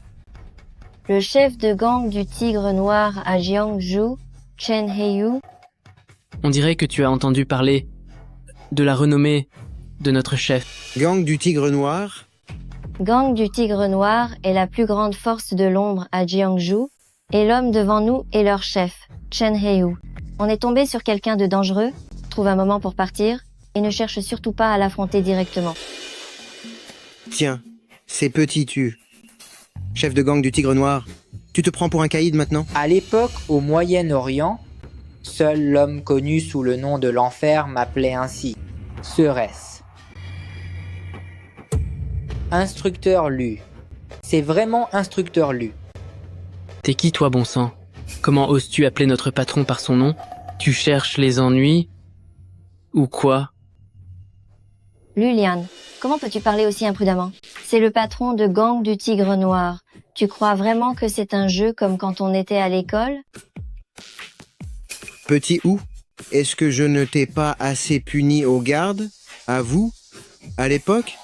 le chef de gang du Tigre Noir à Jiangsu, Chen Heiyu. On dirait que tu as entendu parler de la renommée de notre chef. Gang du Tigre Noir? Gang du Tigre Noir est la plus grande force de l'ombre à Jiangsu, et l'homme devant nous est leur chef, Chen Heiyu. On est tombé sur quelqu'un de dangereux, trouve un moment pour partir, et ne cherche surtout pas à l'affronter directement. Tiens, c'est Petit Tu. Chef de gang du Tigre Noir, tu te prends pour un caïd maintenant? À l'époque, au Moyen-Orient, seul l'homme connu sous le nom de l'enfer m'appelait ainsi. Serait-ce Instructeur Lu. C'est vraiment Instructeur Lu. T'es qui toi, bon sang? Comment oses-tu appeler notre patron par son nom? Tu cherches les ennuis? Ou quoi? Lulian, comment peux-tu parler aussi imprudemment? C'est le patron de gang du Tigre Noir. Tu crois vraiment que c'est un jeu comme quand on était à l'école? Petit Ou, est-ce que je ne t'ai pas assez puni aux gardes? À vous? À l'époque?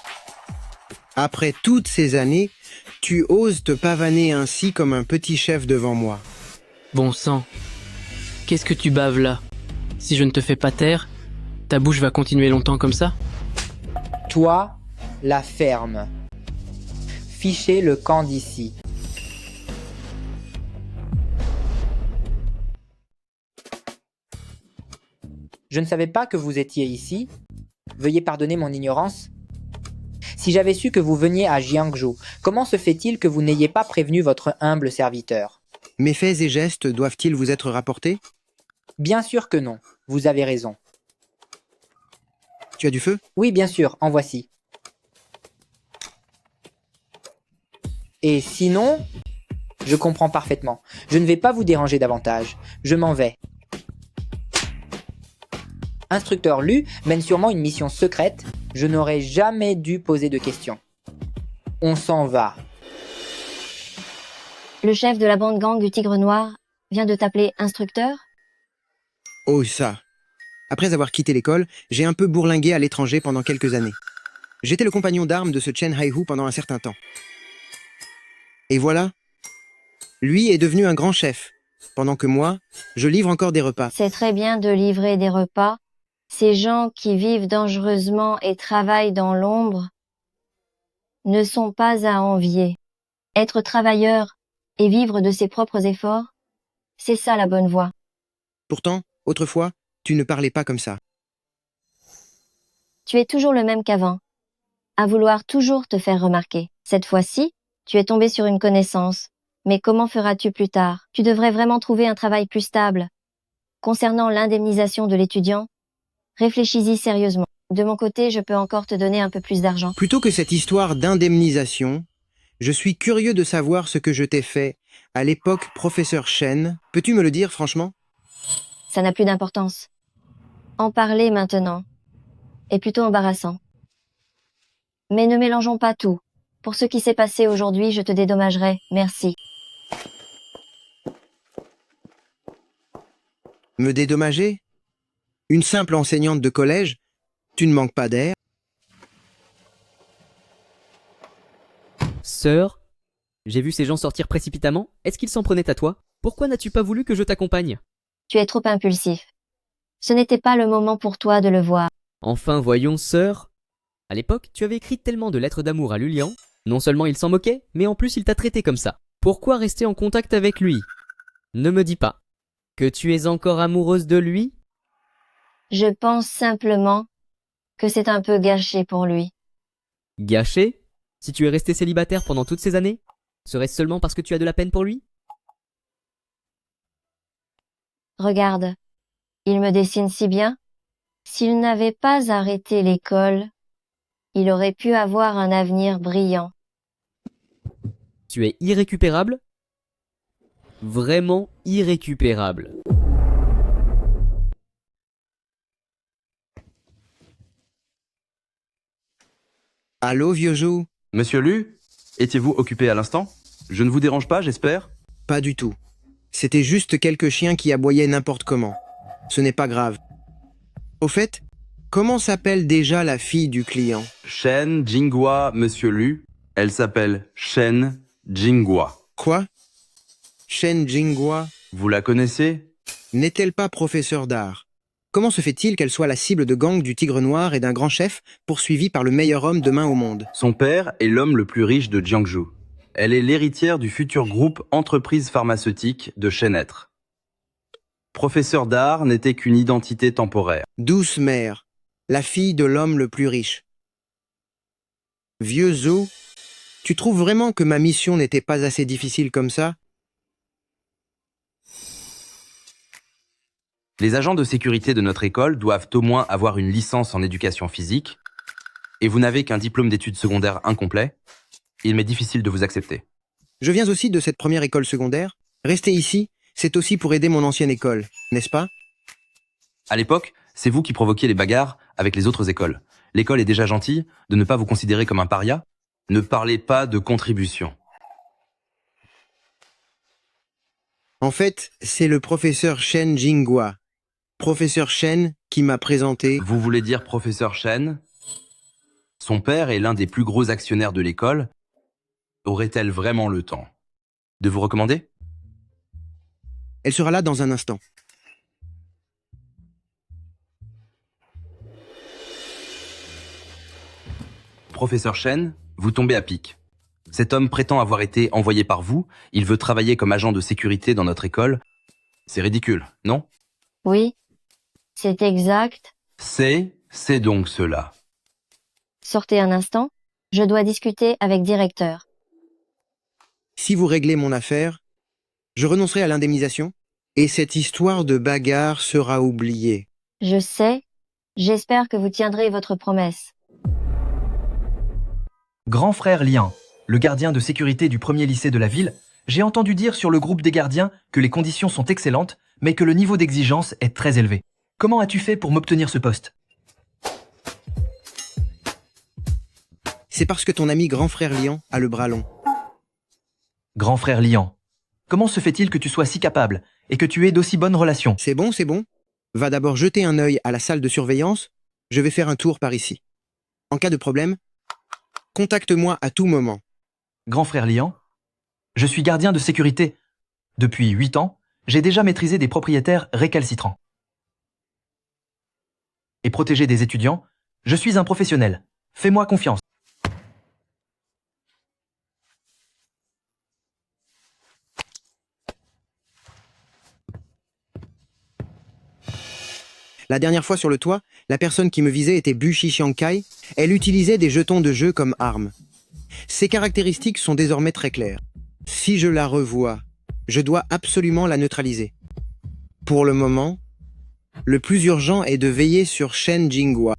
Après toutes ces années, tu oses te pavaner ainsi comme un petit chef devant moi. Bon sang. Qu'est-ce que tu baves là? Si je ne te fais pas taire, ta bouche va continuer longtemps comme ça? Toi, la ferme. Fichez le camp d'ici. Je ne savais pas que vous étiez ici. Veuillez pardonner mon ignorance. Si j'avais su que vous veniez à Jiangsu, comment se fait-il que vous n'ayez pas prévenu votre humble serviteur? Mes faits et gestes doivent-ils vous être rapportés? Bien sûr que non. Vous avez raison. Tu as du feu? Oui, bien sûr. En voici. Et sinon, je comprends parfaitement. Je ne vais pas vous déranger davantage. Je m'en vais. Instructeur Lu mène sûrement une mission secrète. Je n'aurais jamais dû poser de questions. On s'en va. Le chef de la bande gang du Tigre Noir vient de t'appeler instructeur? Oh ça! Après avoir quitté l'école, j'ai un peu bourlingué à l'étranger pendant quelques années. J'étais le compagnon d'armes de ce Chen Haihu pendant un certain temps. Et voilà, lui est devenu un grand chef, pendant que moi, je livre encore des repas. C'est très bien de livrer des repas. Ces gens qui vivent dangereusement et travaillent dans l'ombre ne sont pas à envier. Être travailleur et vivre de ses propres efforts, c'est ça la bonne voie. Pourtant, autrefois, tu ne parlais pas comme ça. Tu es toujours le même qu'avant, à vouloir toujours te faire remarquer. Cette fois-ci, tu es tombé sur une connaissance. Mais comment feras-tu plus tard? Tu devrais vraiment trouver un travail plus stable. Concernant l'indemnisation de l'étudiant, réfléchis-y sérieusement. De mon côté, je peux encore te donner un peu plus d'argent. Plutôt que cette histoire d'indemnisation, je suis curieux de savoir ce que je t'ai fait à l'époque, professeur Chen. Peux-tu me le dire franchement? Ça n'a plus d'importance. En parler maintenant est plutôt embarrassant. Mais ne mélangeons pas tout. Pour ce qui s'est passé aujourd'hui, je te dédommagerai. Merci. Me dédommager? Une simple enseignante de collège? Tu ne manques pas d'air? Sœur, j'ai vu ces gens sortir précipitamment. Est-ce qu'ils s'en prenaient à toi? Pourquoi n'as-tu pas voulu que je t'accompagne? Tu es trop impulsif. Ce n'était pas le moment pour toi de le voir. Enfin, voyons, sœur. À l'époque, tu avais écrit tellement de lettres d'amour à Lilian. Non seulement il s'en moquait, mais en plus il t'a traité comme ça. Pourquoi rester en contact avec lui? Ne me dis pas que tu es encore amoureuse de lui? Je pense simplement que c'est un peu gâché pour lui. Gâché? Si tu es resté célibataire pendant toutes ces années? Serait-ce seulement parce que tu as de la peine pour lui? Regarde, il me dessine si bien. S'il n'avait pas arrêté l'école, il aurait pu avoir un avenir brillant. Tu es irrécupérable? Vraiment irrécupérable. Allô, vieux Jou? Monsieur Lu, étiez-vous occupé à l'instant? Je ne vous dérange pas, j'espère? Pas du tout. C'était juste quelques chiens qui aboyaient n'importe comment. Ce n'est pas grave. Au fait, comment s'appelle déjà la fille du client? Shen Jinghua, Monsieur Lu. Elle s'appelle Shen Jinghua. Quoi? Shen Jinghua? Vous la connaissez? N'est-elle pas professeure d'art? Comment se fait-il qu'elle soit la cible de gangs du Tigre Noir et d'un grand chef poursuivi par le meilleur homme demain au monde? Son père est l'homme le plus riche de Jiangsu. Elle est l'héritière du futur groupe entreprise pharmaceutique de Shenêtre. Professeur d'art n'était qu'une identité temporaire. Douce mère, la fille de l'homme le plus riche. Vieux Zo, tu trouves vraiment que ma mission n'était pas assez difficile comme ça? Les agents de sécurité de notre école doivent au moins avoir une licence en éducation physique, et vous n'avez qu'un diplôme d'études secondaires incomplet. Il m'est difficile de vous accepter. Je viens aussi de cette première école secondaire. Rester ici, c'est aussi pour aider mon ancienne école, n'est-ce pas? À l'époque, c'est vous qui provoquiez les bagarres avec les autres écoles. L'école est déjà gentille de ne pas vous considérer comme un paria. Ne parlez pas de contribution. En fait, c'est le professeur Shen Jinghua. Professeur Shen qui m'a présenté... Vous voulez dire professeur Shen? Son père est l'un des plus gros actionnaires de l'école. Aurait-elle vraiment le temps de vous recommander? Elle sera là dans un instant. Professeur Shen, vous tombez à pic. Cet homme prétend avoir été envoyé par vous. Il veut travailler comme agent de sécurité dans notre école. C'est ridicule, non? Oui, c'est exact. C'est donc cela. Sortez un instant, je dois discuter avec directeur. Si vous réglez mon affaire, je renoncerai à l'indemnisation et cette histoire de bagarre sera oubliée. Je sais, j'espère que vous tiendrez votre promesse. Grand frère Lian, le gardien de sécurité du premier lycée de la ville, j'ai entendu dire sur le groupe des gardiens que les conditions sont excellentes, mais que le niveau d'exigence est très élevé. Comment as-tu fait pour m'obtenir ce poste? C'est parce que ton ami grand frère Lian a le bras long. Grand frère Lian, comment se fait-il que tu sois si capable et que tu aies d'aussi bonnes relations? C'est bon, c'est bon. Va d'abord jeter un œil à la salle de surveillance. Je vais faire un tour par ici. En cas de problème, contacte-moi à tout moment. Grand frère Lian, je suis gardien de sécurité. Depuis 8 ans, j'ai déjà maîtrisé des propriétaires récalcitrants. Et protéger des étudiants, je suis un professionnel. Fais-moi confiance. La dernière fois sur le toit, la personne qui me visait était Bu Shixiangkai. Elle utilisait des jetons de jeu comme arme. Ses caractéristiques sont désormais très claires. Si je la revois, je dois absolument la neutraliser. Pour le moment, le plus urgent est de veiller sur Shen Jinghua.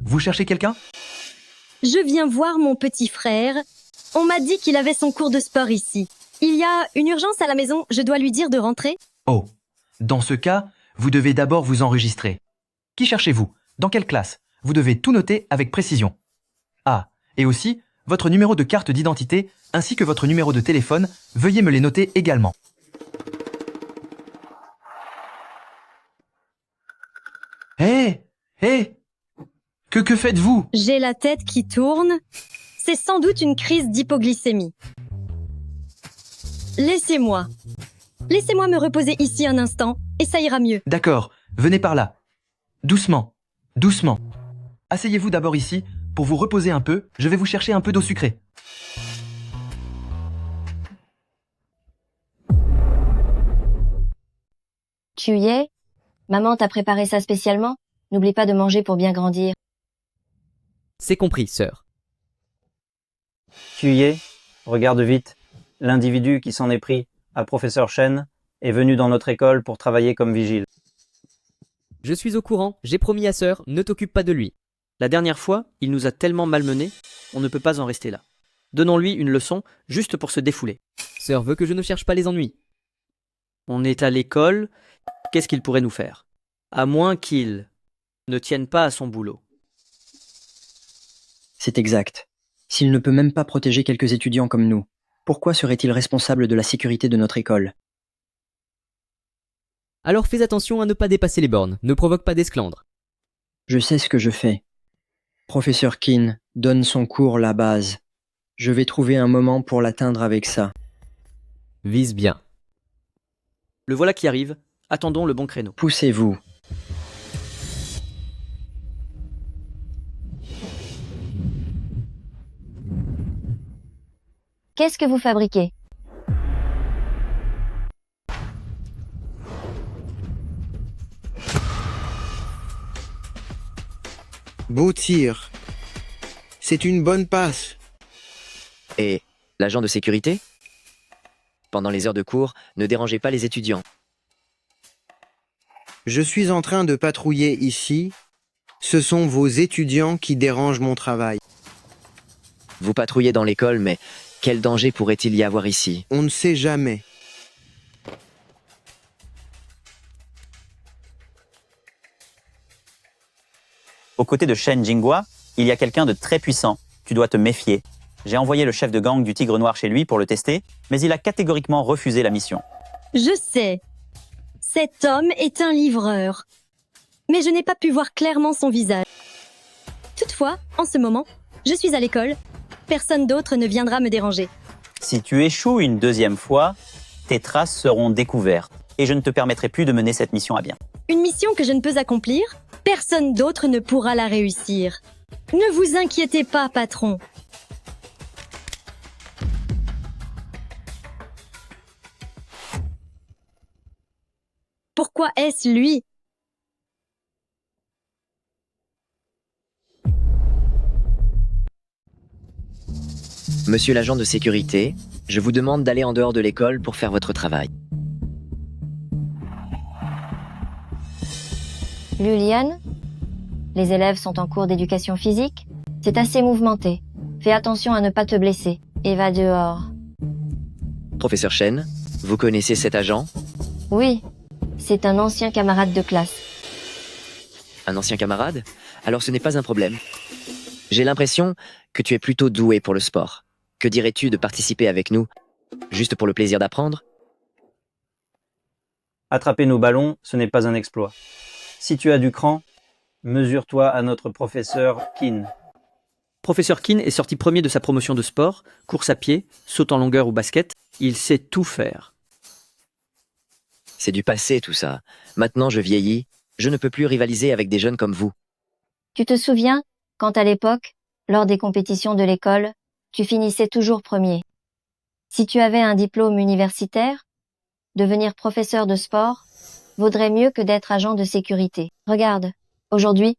Vous cherchez quelqu'un? Je viens voir mon petit frère. On m'a dit qu'il avait son cours de sport ici. Il y a une urgence à la maison, je dois lui dire de rentrer. Oh, dans ce cas, vous devez d'abord vous enregistrer. Qui cherchez-vous? Dans quelle classe? Vous devez tout noter avec précision. Ah, et aussi, votre numéro de carte d'identité ainsi que votre numéro de téléphone, veuillez me les noter également. Hé, hé, que faites-vous? J'ai la tête qui tourne. C'est sans doute une crise d'hypoglycémie. Laissez-moi. Laissez-moi me reposer ici un instant, et ça ira mieux. D'accord, venez par là. Doucement, doucement. Asseyez-vous d'abord ici, pour vous reposer un peu, je vais vous chercher un peu d'eau sucrée. Tu y es? Maman t'a préparé ça spécialement? N'oublie pas de manger pour bien grandir. C'est compris, sœur. Tu y es? Regarde vite. L'individu qui s'en est pris à professeur Shen est venu dans notre école pour travailler comme vigile. Je suis au courant, j'ai promis à sœur, ne t'occupe pas de lui. La dernière fois, il nous a tellement malmenés, on ne peut pas en rester là. Donnons-lui une leçon, juste pour se défouler. Sœur veut que je ne cherche pas les ennuis. On est à l'école, qu'est-ce qu'il pourrait nous faire? À moins qu'il ne tienne pas à son boulot. C'est exact. S'il ne peut même pas protéger quelques étudiants comme nous, pourquoi serait-il responsable de la sécurité de notre école? Alors fais attention à ne pas dépasser les bornes, ne provoque pas d'esclandre. Je sais ce que je fais. Professeur Kin donne son cours la base. Je vais trouver un moment pour l'atteindre avec ça. Vise bien. Le voilà qui arrive, attendons le bon créneau. Poussez-vous. Qu'est-ce que vous fabriquez? Beau tir. C'est une bonne passe. Et l'agent de sécurité? Pendant les heures de cours, ne dérangez pas les étudiants. Je suis en train de patrouiller ici. Ce sont vos étudiants qui dérangent mon travail. Vous patrouillez dans l'école, mais quel danger pourrait-il y avoir ici? On ne sait jamais. Aux côtés de Shen Jinghua, il y a quelqu'un de très puissant. Tu dois te méfier. J'ai envoyé le chef de gang du Tigre Noir chez lui pour le tester, mais il a catégoriquement refusé la mission. Je sais. Cet homme est un livreur. Mais je n'ai pas pu voir clairement son visage. Toutefois, en ce moment, je suis à l'école. Personne d'autre ne viendra me déranger. Si tu échoues une deuxième fois, tes traces seront découvertes et je ne te permettrai plus de mener cette mission à bien. Une mission que je ne peux accomplir, personne d'autre ne pourra la réussir. Ne vous inquiétez pas, patron. Pourquoi est-ce lui? Monsieur l'agent de sécurité, je vous demande d'aller en dehors de l'école pour faire votre travail. Luliane? Les élèves sont en cours d'éducation physique? C'est assez mouvementé. Fais attention à ne pas te blesser. Et va dehors. Professeur Shen, vous connaissez cet agent? Oui, c'est un ancien camarade de classe. Un ancien camarade? Alors ce n'est pas un problème. J'ai l'impression que tu es plutôt doué pour le sport. Que dirais-tu de participer avec nous, juste pour le plaisir d'apprendre? Attraper nos ballons, ce n'est pas un exploit. Si tu as du cran, mesure-toi à notre professeur Kin. Professeur Kin est sorti premier de sa promotion de sport, course à pied, saut en longueur ou basket. Il sait tout faire. C'est du passé tout ça. Maintenant je vieillis, je ne peux plus rivaliser avec des jeunes comme vous. Tu te souviens, quand à l'époque, lors des compétitions de l'école, tu finissais toujours premier. Si tu avais un diplôme universitaire, devenir professeur de sport, vaudrait mieux que d'être agent de sécurité. Regarde, aujourd'hui,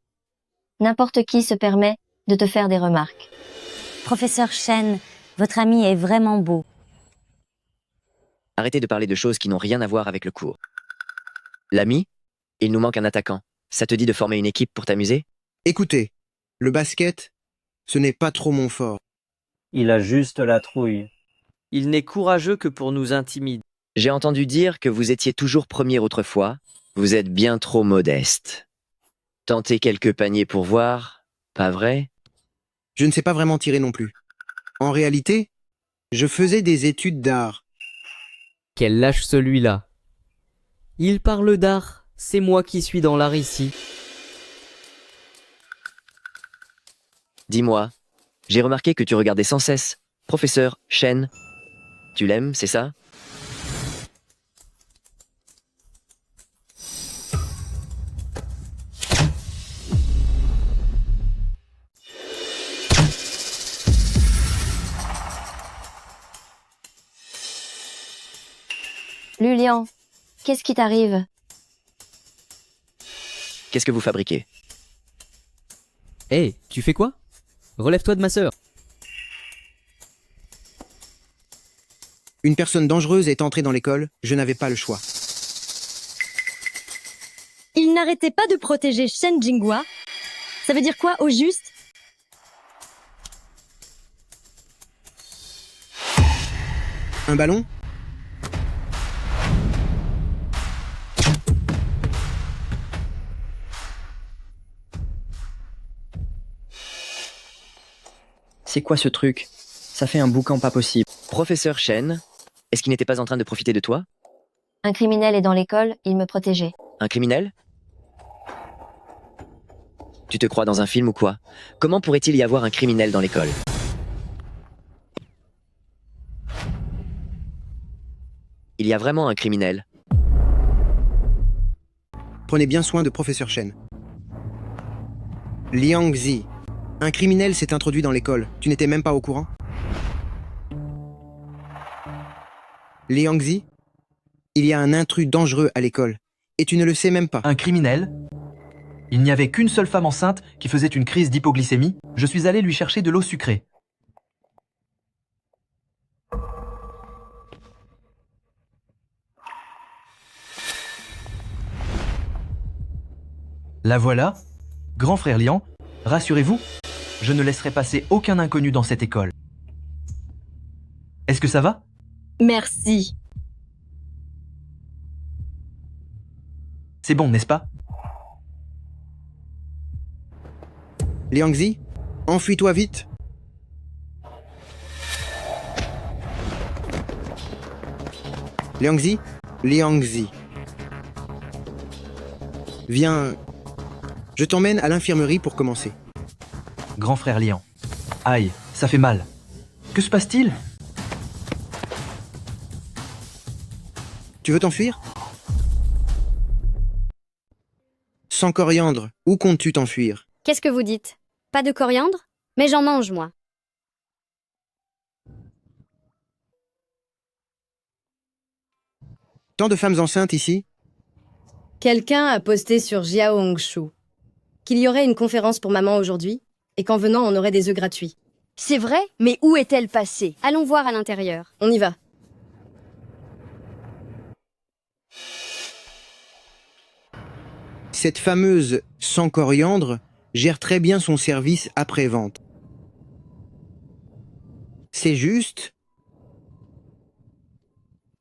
n'importe qui se permet de te faire des remarques. Professeur Chen, votre ami est vraiment beau. Arrêtez de parler de choses qui n'ont rien à voir avec le cours. L'ami, il nous manque un attaquant. Ça te dit de former une équipe pour t'amuser? Écoutez, le basket, ce n'est pas trop mon fort. Il a juste la trouille. Il n'est courageux que pour nous intimider. J'ai entendu dire que vous étiez toujours premier autrefois. Vous êtes bien trop modeste. Tentez quelques paniers pour voir, pas vrai? Je ne sais pas vraiment tirer non plus. En réalité, je faisais des études d'art. Quel lâche celui-là. Il parle d'art, c'est moi qui suis dans l'art ici. Dis-moi, j'ai remarqué que tu regardais sans cesse. Professeur Chen, tu l'aimes, c'est ça? Lulian, qu'est-ce qui t'arrive? Qu'est-ce que vous fabriquez? Hé, tu fais quoi? Relève-toi de ma sœur. Une personne dangereuse est entrée dans l'école, je n'avais pas le choix. Il n'arrêtait pas de protéger Shen Jinghua. Ça veut dire quoi au juste? Un ballon? C'est quoi ce truc? Ça fait un boucan pas possible. Professeur Chen, est-ce qu'il n'était pas en train de profiter de toi? Un criminel est dans l'école, il me protégeait. Un criminel? Tu te crois dans un film ou quoi? Comment pourrait-il y avoir un criminel dans l'école? Il y a vraiment un criminel. Prenez bien soin de professeur Chen. Liang Zi. Un criminel s'est introduit dans l'école. Tu n'étais même pas au courant? Liang Zi, il y a un intrus dangereux à l'école. Et tu ne le sais même pas. Un criminel? Il n'y avait qu'une seule femme enceinte qui faisait une crise d'hypoglycémie. Je suis allé lui chercher de l'eau sucrée. La voilà. Grand frère Lian, rassurez-vous, je ne laisserai passer aucun inconnu dans cette école. Est-ce que ça va? Merci. C'est bon, n'est-ce pas? Liang Zi, enfuis-toi vite. Liang Zi, Liang Zi. Viens, je t'emmène à l'infirmerie pour commencer. Grand frère Lian. Aïe, ça fait mal. Que se passe-t-il? Tu veux t'enfuir? Sans coriandre, où comptes-tu t'enfuir? Qu'est-ce que vous dites? Pas de coriandre? Mais j'en mange, moi. Tant de femmes enceintes ici? Quelqu'un a posté sur Jiao Hongshu qu'il y aurait une conférence pour maman aujourd'hui et qu'en venant, on aurait des œufs gratuits. C'est vrai? Mais où est-elle passée? Allons voir à l'intérieur. On y va. Cette fameuse sans coriandre gère très bien son service après-vente. C'est juste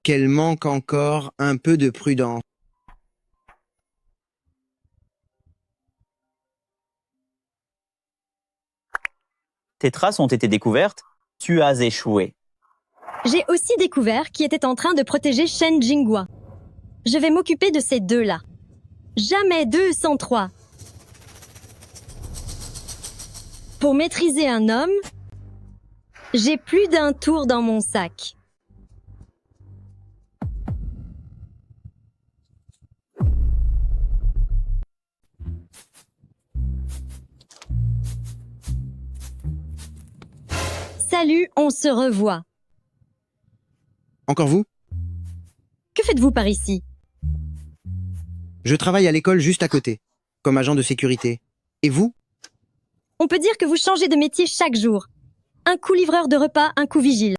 qu'elle manque encore un peu de prudence. Tes traces ont été découvertes, tu as échoué. J'ai aussi découvert qui était en train de protéger Shen Jinghua. Je vais m'occuper de ces deux-là. Jamais 2 sans 3. Pour maîtriser un homme, j'ai plus d'un tour dans mon sac. Salut, on se revoit. Encore vous? Que faites-vous par ici? Je travaille à l'école juste à côté, comme agent de sécurité. Et vous? On peut dire que vous changez de métier chaque jour. Un coup livreur de repas, un coup vigile.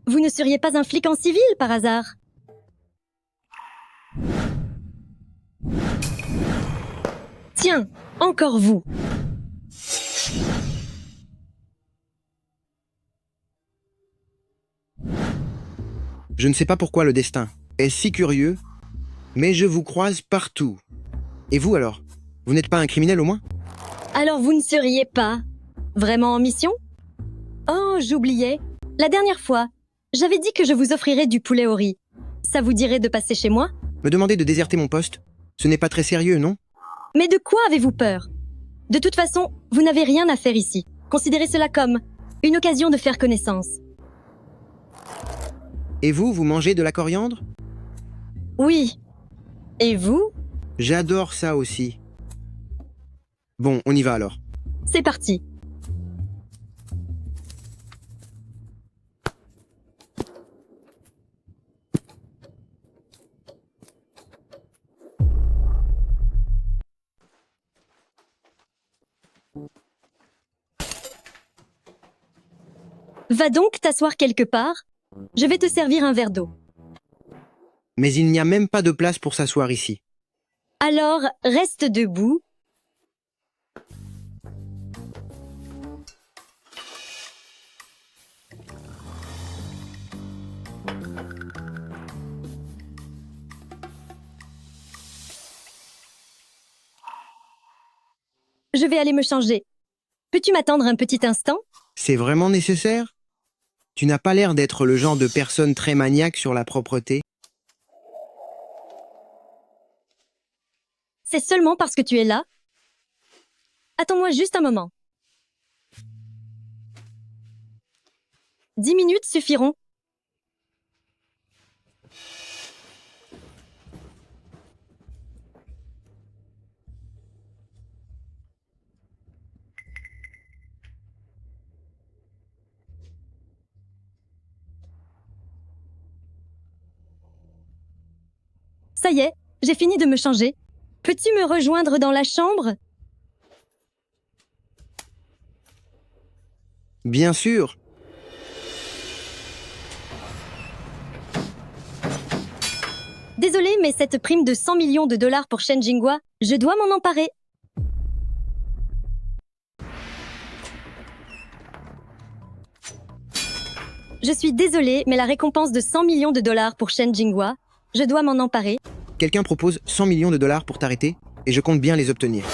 Vous ne seriez pas un flic en civil, par hasard? Tiens, encore vous. Je ne sais pas pourquoi le destin est si curieux, mais je vous croise partout. Et vous alors? Vous n'êtes pas un criminel au moins? Alors vous ne seriez pas vraiment en mission? Oh, j'oubliais. La dernière fois, j'avais dit que je vous offrirais du poulet au riz. Ça vous dirait de passer chez moi? Me demander de déserter mon poste? Ce n'est pas très sérieux, non? Mais de quoi avez-vous peur? De toute façon, vous n'avez rien à faire ici. Considérez cela comme une occasion de faire connaissance. Et vous mangez de la coriandre? Oui. Et vous? J'adore ça aussi. Bon, on y va alors. C'est parti. Va donc t'asseoir quelque part. Je vais te servir un verre d'eau. Mais il n'y a même pas de place pour s'asseoir ici. Alors, reste debout. Je vais aller me changer. Peux-tu m'attendre un petit instant? C'est vraiment nécessaire? Tu n'as pas l'air d'être le genre de personne très maniaque sur la propreté. C'est seulement parce que tu es là? Attends-moi juste un moment. 10 minutes suffiront. Ça y est, j'ai fini de me changer. Peux-tu me rejoindre dans la chambre? Bien sûr. Désolé, mais cette prime de 100 millions de dollars pour Shen Jinghua, je dois m'en emparer. Je suis désolée, mais la récompense de 100 millions de dollars pour Shen Jinghua, je dois m'en emparer. Quelqu'un propose 100 millions de dollars pour t'arrêter, et je compte bien les obtenir.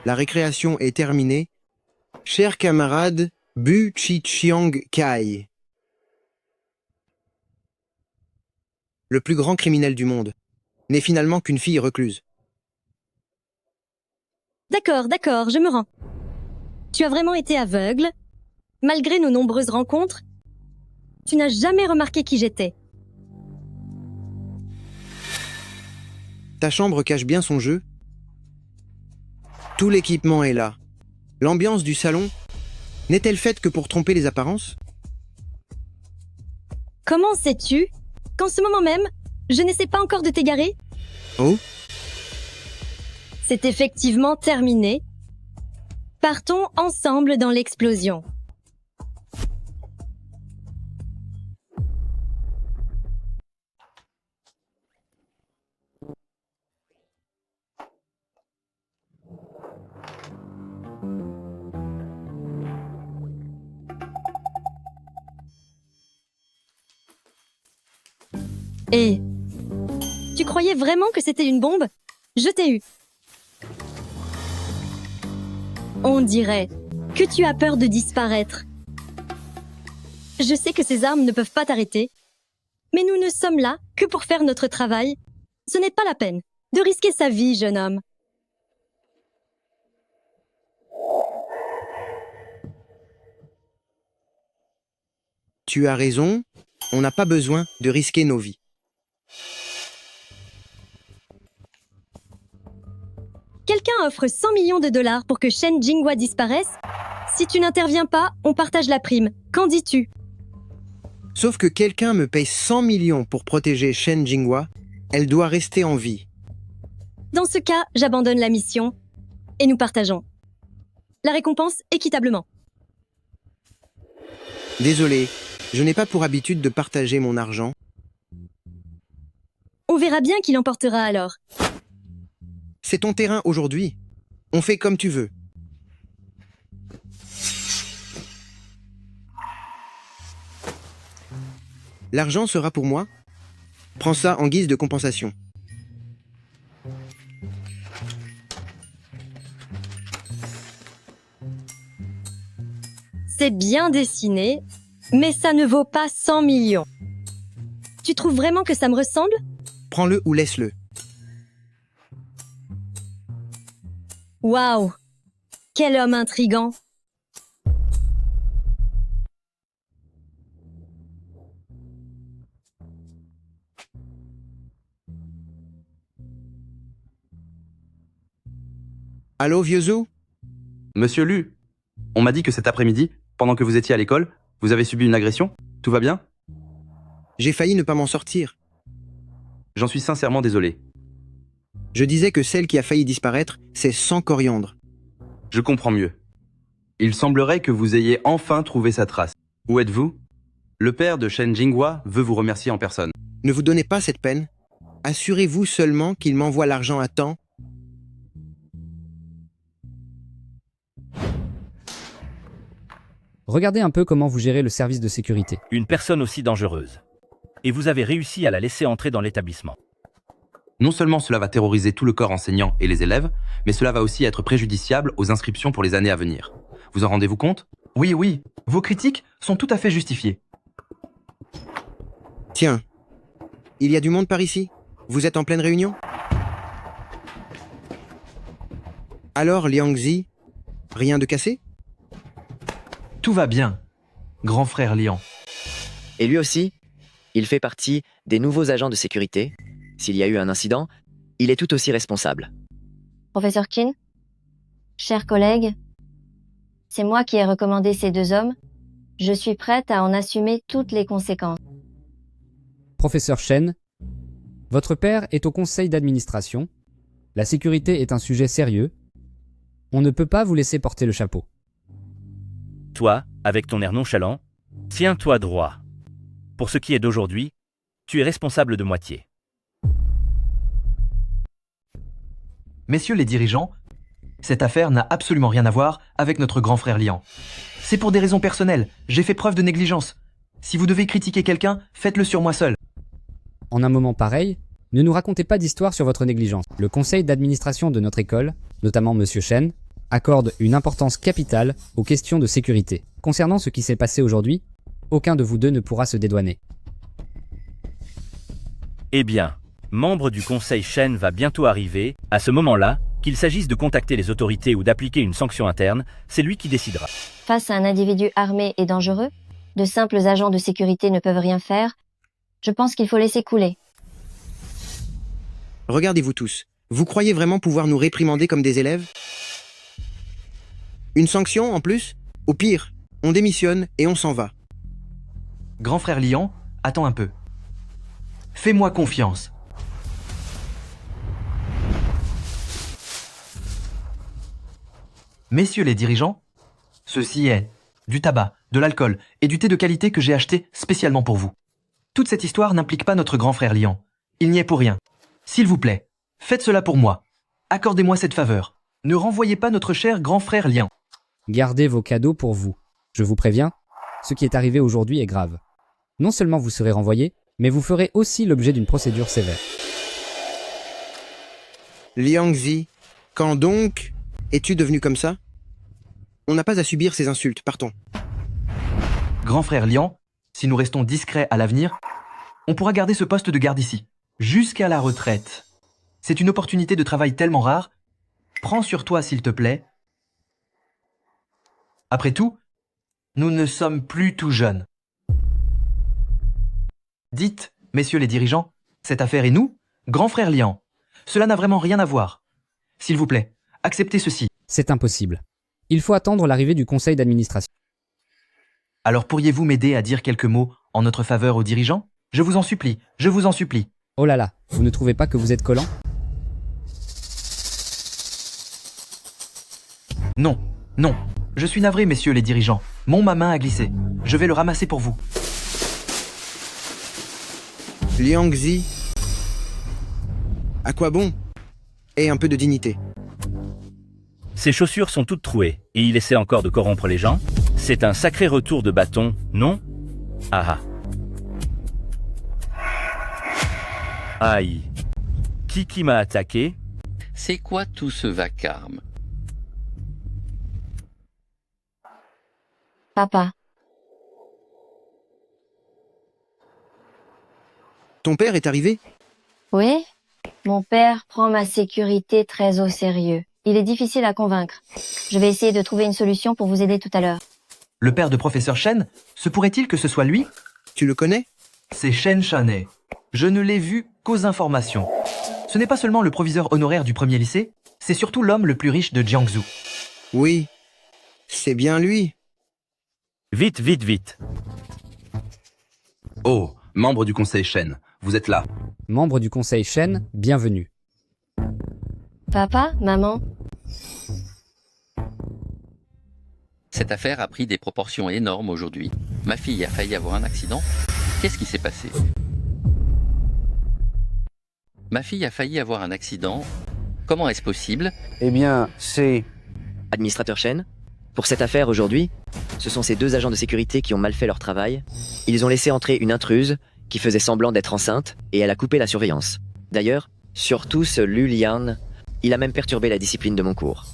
La récréation est terminée. Cher camarade Bu Chi Chiang Kai, le plus grand criminel du monde, n'est finalement qu'une fille recluse. D'accord, je me rends. Tu as vraiment été aveugle? Malgré nos nombreuses rencontres, tu n'as jamais remarqué qui j'étais. Ta chambre cache bien son jeu. Tout l'équipement est là. L'ambiance du salon n'est-elle faite que pour tromper les apparences? Comment sais-tu qu'en ce moment même, je n'essaie pas encore de t'égarer? Oh? C'est effectivement terminé. Partons ensemble dans l'explosion. Et tu croyais vraiment que c'était une bombe? Je t'ai eu. On dirait que tu as peur de disparaître. Je sais que ces armes ne peuvent pas t'arrêter, mais nous ne sommes là que pour faire notre travail. Ce n'est pas la peine de risquer sa vie, jeune homme. Tu as raison, on n'a pas besoin de risquer nos vies. Quelqu'un offre 100 millions de dollars pour que Shen Jinghua disparaisse? Si tu n'interviens pas, on partage la prime. Qu'en dis-tu? Sauf que quelqu'un me paye 100 millions pour protéger Shen Jinghua, elle doit rester en vie. Dans ce cas, j'abandonne la mission et nous partageons la récompense équitablement. Désolé, je n'ai pas pour habitude de partager mon argent. On verra bien qui l'emportera alors. C'est ton terrain aujourd'hui. On fait comme tu veux. L'argent sera pour moi. Prends ça en guise de compensation. C'est bien dessiné, mais ça ne vaut pas 100 millions. Tu trouves vraiment que ça me ressemble? Prends-le ou laisse-le. Waouh! Quel homme intrigant! Allô, vieux Zou? Monsieur Lu, on m'a dit que cet après-midi, pendant que vous étiez à l'école, vous avez subi une agression. Tout va bien? J'ai failli ne pas m'en sortir. J'en suis sincèrement désolé. Je disais que celle qui a failli disparaître, c'est sans coriandre. Je comprends mieux. Il semblerait que vous ayez enfin trouvé sa trace. Où êtes-vous? Le père de Shen Jinghua veut vous remercier en personne. Ne vous donnez pas cette peine. Assurez-vous seulement qu'il m'envoie l'argent à temps. Regardez un peu comment vous gérez le service de sécurité. Une personne aussi dangereuse. Et vous avez réussi à la laisser entrer dans l'établissement. Non seulement cela va terroriser tout le corps enseignant et les élèves, mais cela va aussi être préjudiciable aux inscriptions pour les années à venir. Vous en rendez-vous compte? Oui, oui, vos critiques sont tout à fait justifiées. Tiens, il y a du monde par ici? Vous êtes en pleine réunion? Alors, Liang Zi, rien de cassé? Tout va bien, grand frère Liang. Et lui aussi, il fait partie des nouveaux agents de sécurité. S'il y a eu un incident, il est tout aussi responsable. Professeur Qin, chers collègues, c'est moi qui ai recommandé ces deux hommes. Je suis prête à en assumer toutes les conséquences. Professeur Shen, votre père est au conseil d'administration. La sécurité est un sujet sérieux. On ne peut pas vous laisser porter le chapeau. Toi, avec ton air nonchalant, tiens-toi droit. Pour ce qui est d'aujourd'hui, tu es responsable de moitié. Messieurs les dirigeants, cette affaire n'a absolument rien à voir avec notre grand frère Liang. C'est pour des raisons personnelles, j'ai fait preuve de négligence. Si vous devez critiquer quelqu'un, faites-le sur moi seul. En un moment pareil, ne nous racontez pas d'histoire sur votre négligence. Le conseil d'administration de notre école, notamment Monsieur Shen, accorde une importance capitale aux questions de sécurité. Concernant ce qui s'est passé aujourd'hui, aucun de vous deux ne pourra se dédouaner. Eh bien, membre du conseil Shen va bientôt arriver. À ce moment-là, qu'il s'agisse de contacter les autorités ou d'appliquer une sanction interne, c'est lui qui décidera. Face à un individu armé et dangereux, de simples agents de sécurité ne peuvent rien faire. Je pense qu'il faut laisser couler. Regardez-vous tous. Vous croyez vraiment pouvoir nous réprimander comme des élèves? Une sanction en plus? Au pire, on démissionne et on s'en va. Grand frère Liang, attends un peu. Fais-moi confiance. Messieurs les dirigeants, ceci est du tabac, de l'alcool et du thé de qualité que j'ai acheté spécialement pour vous. Toute cette histoire n'implique pas notre grand frère Liang. Il n'y est pour rien. S'il vous plaît, faites cela pour moi. Accordez-moi cette faveur. Ne renvoyez pas notre cher grand frère Liang. Gardez vos cadeaux pour vous. Je vous préviens, ce qui est arrivé aujourd'hui est grave. Non seulement vous serez renvoyé, mais vous ferez aussi l'objet d'une procédure sévère. Liang Zi, quand donc es-tu devenu comme ça? On n'a pas à subir ces insultes, partons. Grand frère Liang, si nous restons discrets à l'avenir, on pourra garder ce poste de garde ici, jusqu'à la retraite. C'est une opportunité de travail tellement rare. Prends sur toi s'il te plaît. Après tout, nous ne sommes plus tout jeunes. Dites, messieurs les dirigeants, cette affaire est nous, grand frère Liang. Cela n'a vraiment rien à voir. S'il vous plaît, acceptez ceci. C'est impossible. Il faut attendre l'arrivée du conseil d'administration. Alors pourriez-vous m'aider à dire quelques mots en notre faveur aux dirigeants? Je vous en supplie, je vous en supplie. Oh là là, vous ne trouvez pas que vous êtes collant? Non, non. Je suis navré, messieurs les dirigeants. Ma main a glissé. Je vais le ramasser pour vous. Liang Zi. À quoi bon? Et un peu de dignité. Ses chaussures sont toutes trouées, et il essaie encore de corrompre les gens. C'est un sacré retour de bâton, non? Ah ah. Aïe. Qui m'a attaqué? C'est quoi tout ce vacarme? Papa, Ton père est arrivé? oui? Mon père prend ma sécurité très au sérieux. Il est difficile à convaincre. Je vais essayer de trouver une solution pour vous aider tout à l'heure. Le père de professeur Shen, se pourrait-il que ce soit lui? Tu le connais? C'est Shen Shanet. Je ne l'ai vu qu'aux informations. Ce n'est pas seulement le proviseur honoraire du premier lycée, c'est surtout l'homme le plus riche de Jiangsu. Oui, c'est bien lui. Vite, vite, vite. Oh, membre du conseil Shen, vous êtes là. Membre du conseil Shen, bienvenue. Papa, maman, Cette affaire a pris des proportions énormes aujourd'hui. Ma fille a failli avoir un accident. Qu'est-ce qui s'est passé? Ma fille a failli avoir un accident. Comment est-ce possible? Eh bien, c'est... Administrateur Shen, pour cette affaire aujourd'hui, ce sont ces deux agents de sécurité qui ont mal fait leur travail. Ils ont laissé entrer une intruse qui faisait semblant d'être enceinte et elle a coupé la surveillance. D'ailleurs, surtout ce Lu Lian, il a même perturbé la discipline de mon cours.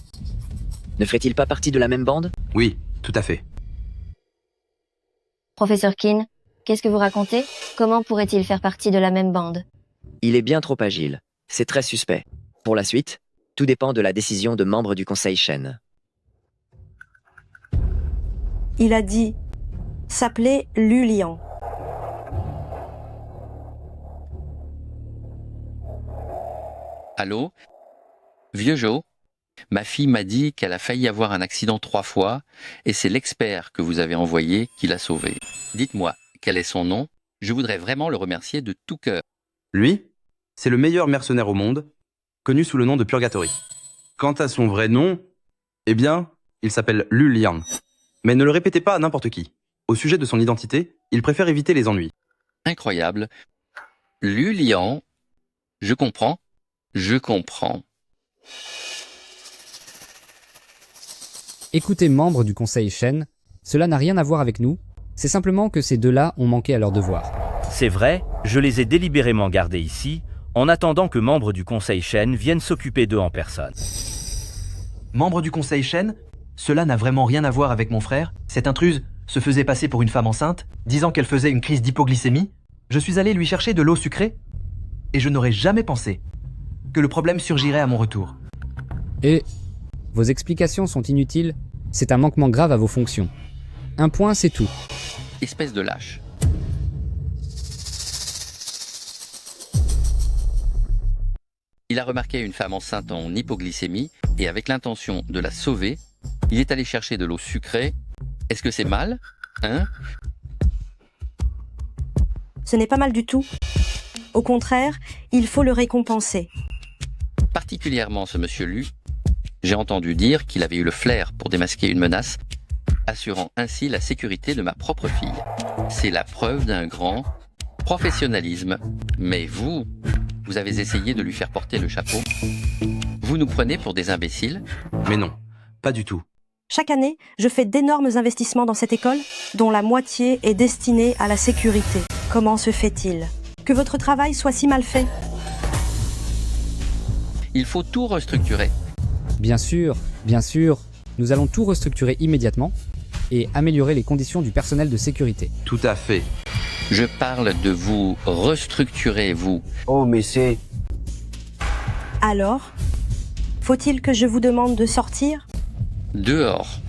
Ne ferait-il pas partie de la même bande? Oui, tout à fait. professeur Qin, qu'est-ce que vous racontez? Comment pourrait-il faire partie de la même bande? Il est bien trop agile. C'est très suspect. Pour la suite, tout dépend de la décision de membres du conseil Shen. Il a dit s'appelait Lu Lian. Allô? Vieux Joe? Ma fille m'a dit qu'elle a failli avoir un accident 3 fois et c'est l'expert que vous avez envoyé qui l'a sauvée. Dites-moi, quel est son nom? Je voudrais vraiment le remercier de tout cœur. Lui, c'est le meilleur mercenaire au monde, connu sous le nom de Purgatory. Quant à son vrai nom, eh bien, il s'appelle Lu Liang. Mais ne le répétez pas à n'importe qui. Au sujet de son identité, il préfère éviter les ennuis. Incroyable. Lu Lian. Je comprends. Je comprends. Écoutez, membres du conseil Shen, cela n'a rien à voir avec nous, c'est simplement que ces deux-là ont manqué à leur devoir. C'est vrai, je les ai délibérément gardés ici, en attendant que membres du conseil Shen viennent s'occuper d'eux en personne. Membre du conseil Shen, cela n'a vraiment rien à voir avec mon frère. Cette intruse se faisait passer pour une femme enceinte, disant qu'elle faisait une crise d'hypoglycémie. Je suis allé lui chercher de l'eau sucrée, et je n'aurais jamais pensé que le problème surgirait à mon retour. Et vos explications sont inutiles, c'est un manquement grave à vos fonctions. Un point, c'est tout. Espèce de lâche. Il a remarqué une femme enceinte en hypoglycémie et avec l'intention de la sauver, il est allé chercher de l'eau sucrée. Est-ce que c'est mal? Hein? Ce n'est pas mal du tout. Au contraire, il faut le récompenser. Particulièrement ce monsieur Lu. J'ai entendu dire qu'il avait eu le flair pour démasquer une menace, assurant ainsi la sécurité de ma propre fille. C'est la preuve d'un grand professionnalisme. Mais vous avez essayé de lui faire porter le chapeau. Vous nous prenez pour des imbéciles? Mais non, pas du tout. Chaque année, je fais d'énormes investissements dans cette école, dont la moitié est destinée à la sécurité. Comment se fait-il que votre travail soit si mal fait? Il faut tout restructurer. Bien sûr, nous allons tout restructurer immédiatement et améliorer les conditions du personnel de sécurité. Tout à fait. Je parle de vous restructurer, vous. Oh, mais c'est... Alors, faut-il que je vous demande de sortir? Dehors.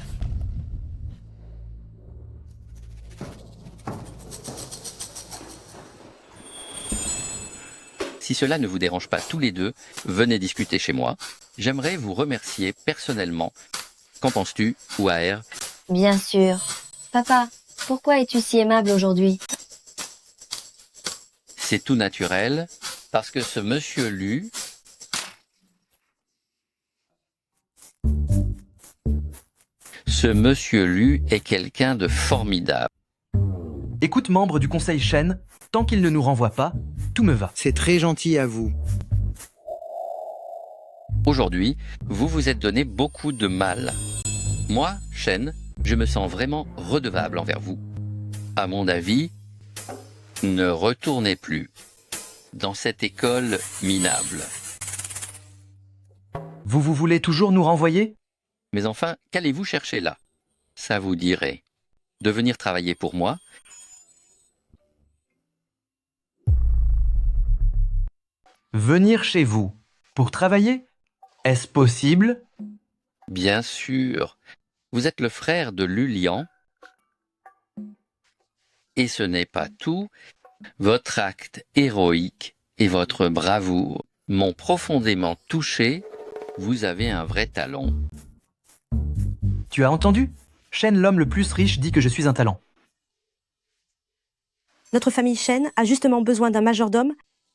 Si cela ne vous dérange pas tous les deux, venez discuter chez moi. J'aimerais vous remercier personnellement. Qu'en penses-tu, Ouaer? bien sûr. Papa, pourquoi es-tu si aimable aujourd'hui? C'est tout naturel, parce que ce monsieur Lu... Ce monsieur Lu est quelqu'un de formidable. Écoute, membre du conseil Shen, tant qu'il ne nous renvoie pas, tout me va. C'est très gentil à vous. Aujourd'hui, vous vous êtes donné beaucoup de mal. Moi, Shen, je me sens vraiment redevable envers vous. À mon avis, ne retournez plus dans cette école minable. Vous voulez toujours nous renvoyer? Mais enfin, qu'allez-vous chercher là? Ça vous dirait de venir travailler pour moi? Venir chez vous pour travailler? Est-ce possible? Bien sûr. Vous êtes le frère de Lulian. Et ce n'est pas tout. Votre acte héroïque et votre bravoure m'ont profondément touché. Vous avez un vrai talent. Tu as entendu? Shen, l'homme le plus riche, dit que je suis un talent. Notre famille Shen a justement besoin d'un majordome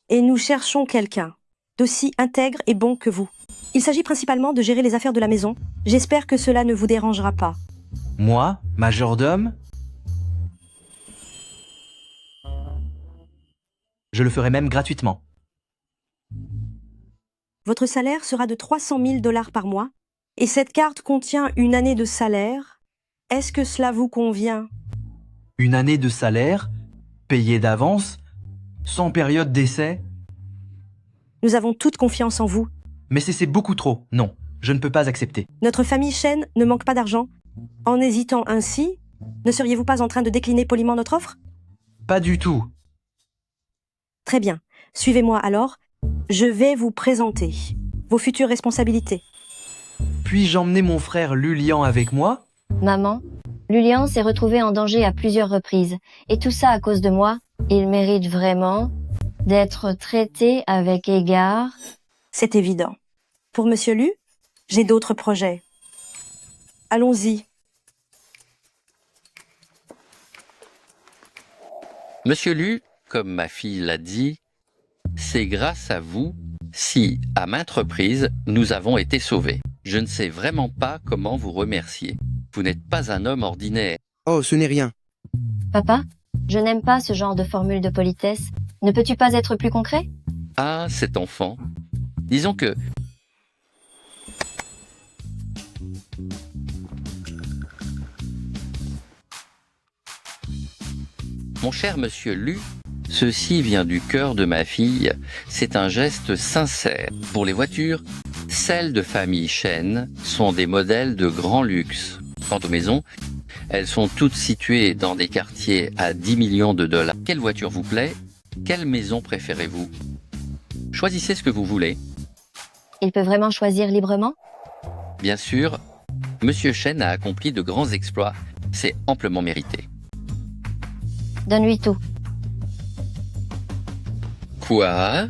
et nous cherchons quelqu'un d'aussi intègre et bon que vous. Il s'agit principalement de gérer les affaires de la maison. J'espère que cela ne vous dérangera pas. Moi, majordome? Je le ferai même gratuitement. Votre salaire sera de 300 000 $ par mois et cette carte contient une année de salaire. Est-ce que cela vous convient? Une année de salaire, payé d'avance, sans période d'essai? Nous avons toute confiance en vous. Mais c'est beaucoup trop. Non, je ne peux pas accepter. Notre famille Shen ne manque pas d'argent. En hésitant ainsi, ne seriez-vous pas en train de décliner poliment notre offre? Pas du tout. Très bien. Suivez-moi alors. Je vais vous présenter vos futures responsabilités. Puis-je emmener mon frère Lulian avec moi? Maman, Lulian s'est retrouvé en danger à plusieurs reprises. Et tout ça à cause de moi. Il mérite vraiment d'être traité avec égard. C'est évident. Pour Monsieur Lu, j'ai d'autres projets. Allons-y. Monsieur Lu, comme ma fille l'a dit, c'est grâce à vous si, à maintes reprises, nous avons été sauvés. Je ne sais vraiment pas comment vous remercier. Vous n'êtes pas un homme ordinaire. Oh, ce n'est rien. Papa, je n'aime pas ce genre de formule de politesse. Ne peux-tu pas être plus concret? Ah, cet enfant. Disons que... Mon cher monsieur Lu, ceci vient du cœur de ma fille. C'est un geste sincère. Pour les voitures, celles de famille Shen sont des modèles de grand luxe. Quant aux maisons, elles sont toutes situées dans des quartiers à 10 millions de $. Quelle voiture vous plaît? Quelle maison préférez-vous? Choisissez ce que vous voulez. Il peut vraiment choisir librement? Bien sûr, monsieur Shen a accompli de grands exploits. C'est amplement mérité. Donne-lui tout. Quoi?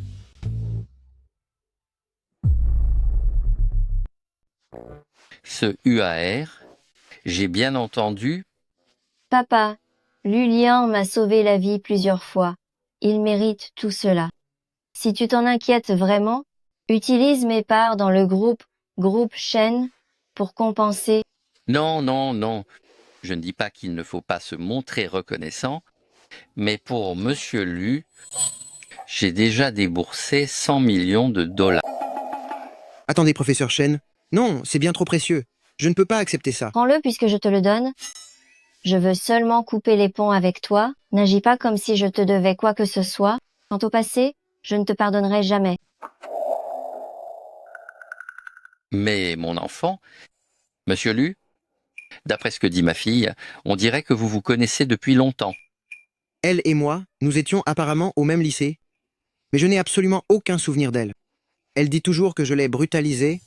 Ce UAR, j'ai bien entendu. Papa, Lulian m'a sauvé la vie plusieurs fois. Il mérite tout cela. Si tu t'en inquiètes vraiment, utilise mes parts dans le groupe Shen pour compenser. Non, non, non. Je ne dis pas qu'il ne faut pas se montrer reconnaissant, mais pour monsieur Lu, j'ai déjà déboursé 100 millions de $. Attendez, professeur Shen. Non, c'est bien trop précieux. Je ne peux pas accepter ça. Prends-le puisque je te le donne. Je veux seulement couper les ponts avec toi. N'agis pas comme si je te devais quoi que ce soit. Quant au passé, je ne te pardonnerai jamais. Mais mon enfant, monsieur Lu, d'après ce que dit ma fille, on dirait que vous vous connaissez depuis longtemps. Elle et moi, nous étions apparemment au même lycée. Mais je n'ai absolument aucun souvenir d'elle. Elle dit toujours que je l'ai brutalisée.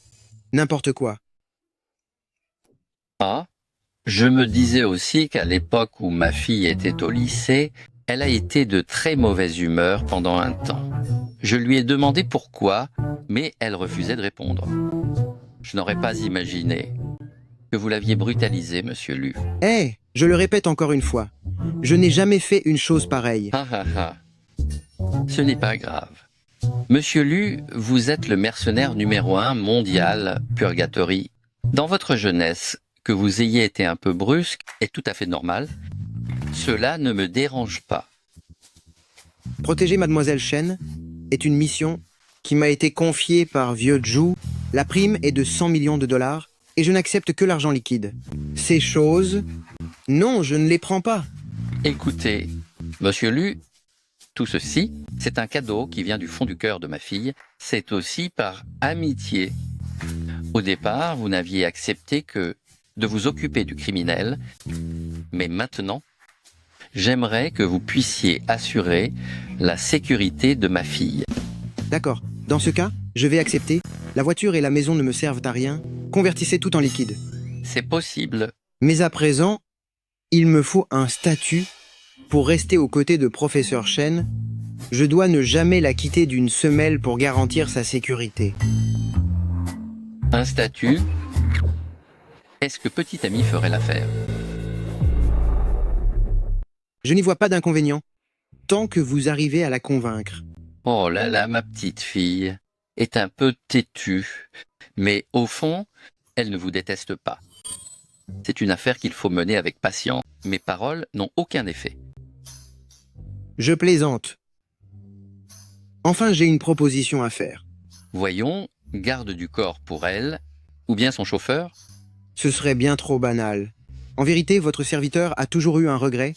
N'importe quoi. Ah, je me disais aussi qu'à l'époque où ma fille était au lycée, elle a été de très mauvaise humeur pendant un temps. Je lui ai demandé pourquoi, mais elle refusait de répondre. Je n'aurais pas imaginé que vous l'aviez brutalisée, monsieur Lu. Je le répète encore une fois. Je n'ai jamais fait une chose pareille. Ah ah ah. Ce n'est pas grave. Monsieur Lu, vous êtes le mercenaire numéro 1 mondial, Purgatory. Dans votre jeunesse, que vous ayez été un peu brusque est tout à fait normal. Cela ne me dérange pas. Protéger Mademoiselle Shen est une mission qui m'a été confiée par Vieux Zhu. La prime est de 100 millions de dollars et je n'accepte que l'argent liquide. Ces choses, non, je ne les prends pas. Écoutez, Monsieur Lu, tout ceci, c'est un cadeau qui vient du fond du cœur de ma fille. C'est aussi par amitié. Au départ, vous n'aviez accepté que de vous occuper du criminel, mais maintenant, j'aimerais que vous puissiez assurer la sécurité de ma fille. D'accord. Dans ce cas, je vais accepter. La voiture et la maison ne me servent à rien. Convertissez tout en liquide. C'est possible. Mais à présent, il me faut un statut pour rester aux côtés de Professeur Shen. Je dois ne jamais la quitter d'une semelle pour garantir sa sécurité. Un statut. Est-ce que Petit Ami ferait l'affaire? Je n'y vois pas d'inconvénient, tant que vous arrivez à la convaincre. Oh là là, ma petite fille est un peu têtue, mais au fond, elle ne vous déteste pas. C'est une affaire qu'il faut mener avec patience. Mes paroles n'ont aucun effet. Je plaisante. Enfin, j'ai une proposition à faire. Voyons, garde du corps pour elle, ou bien son chauffeur? Ce serait bien trop banal. En vérité, votre serviteur a toujours eu un regret.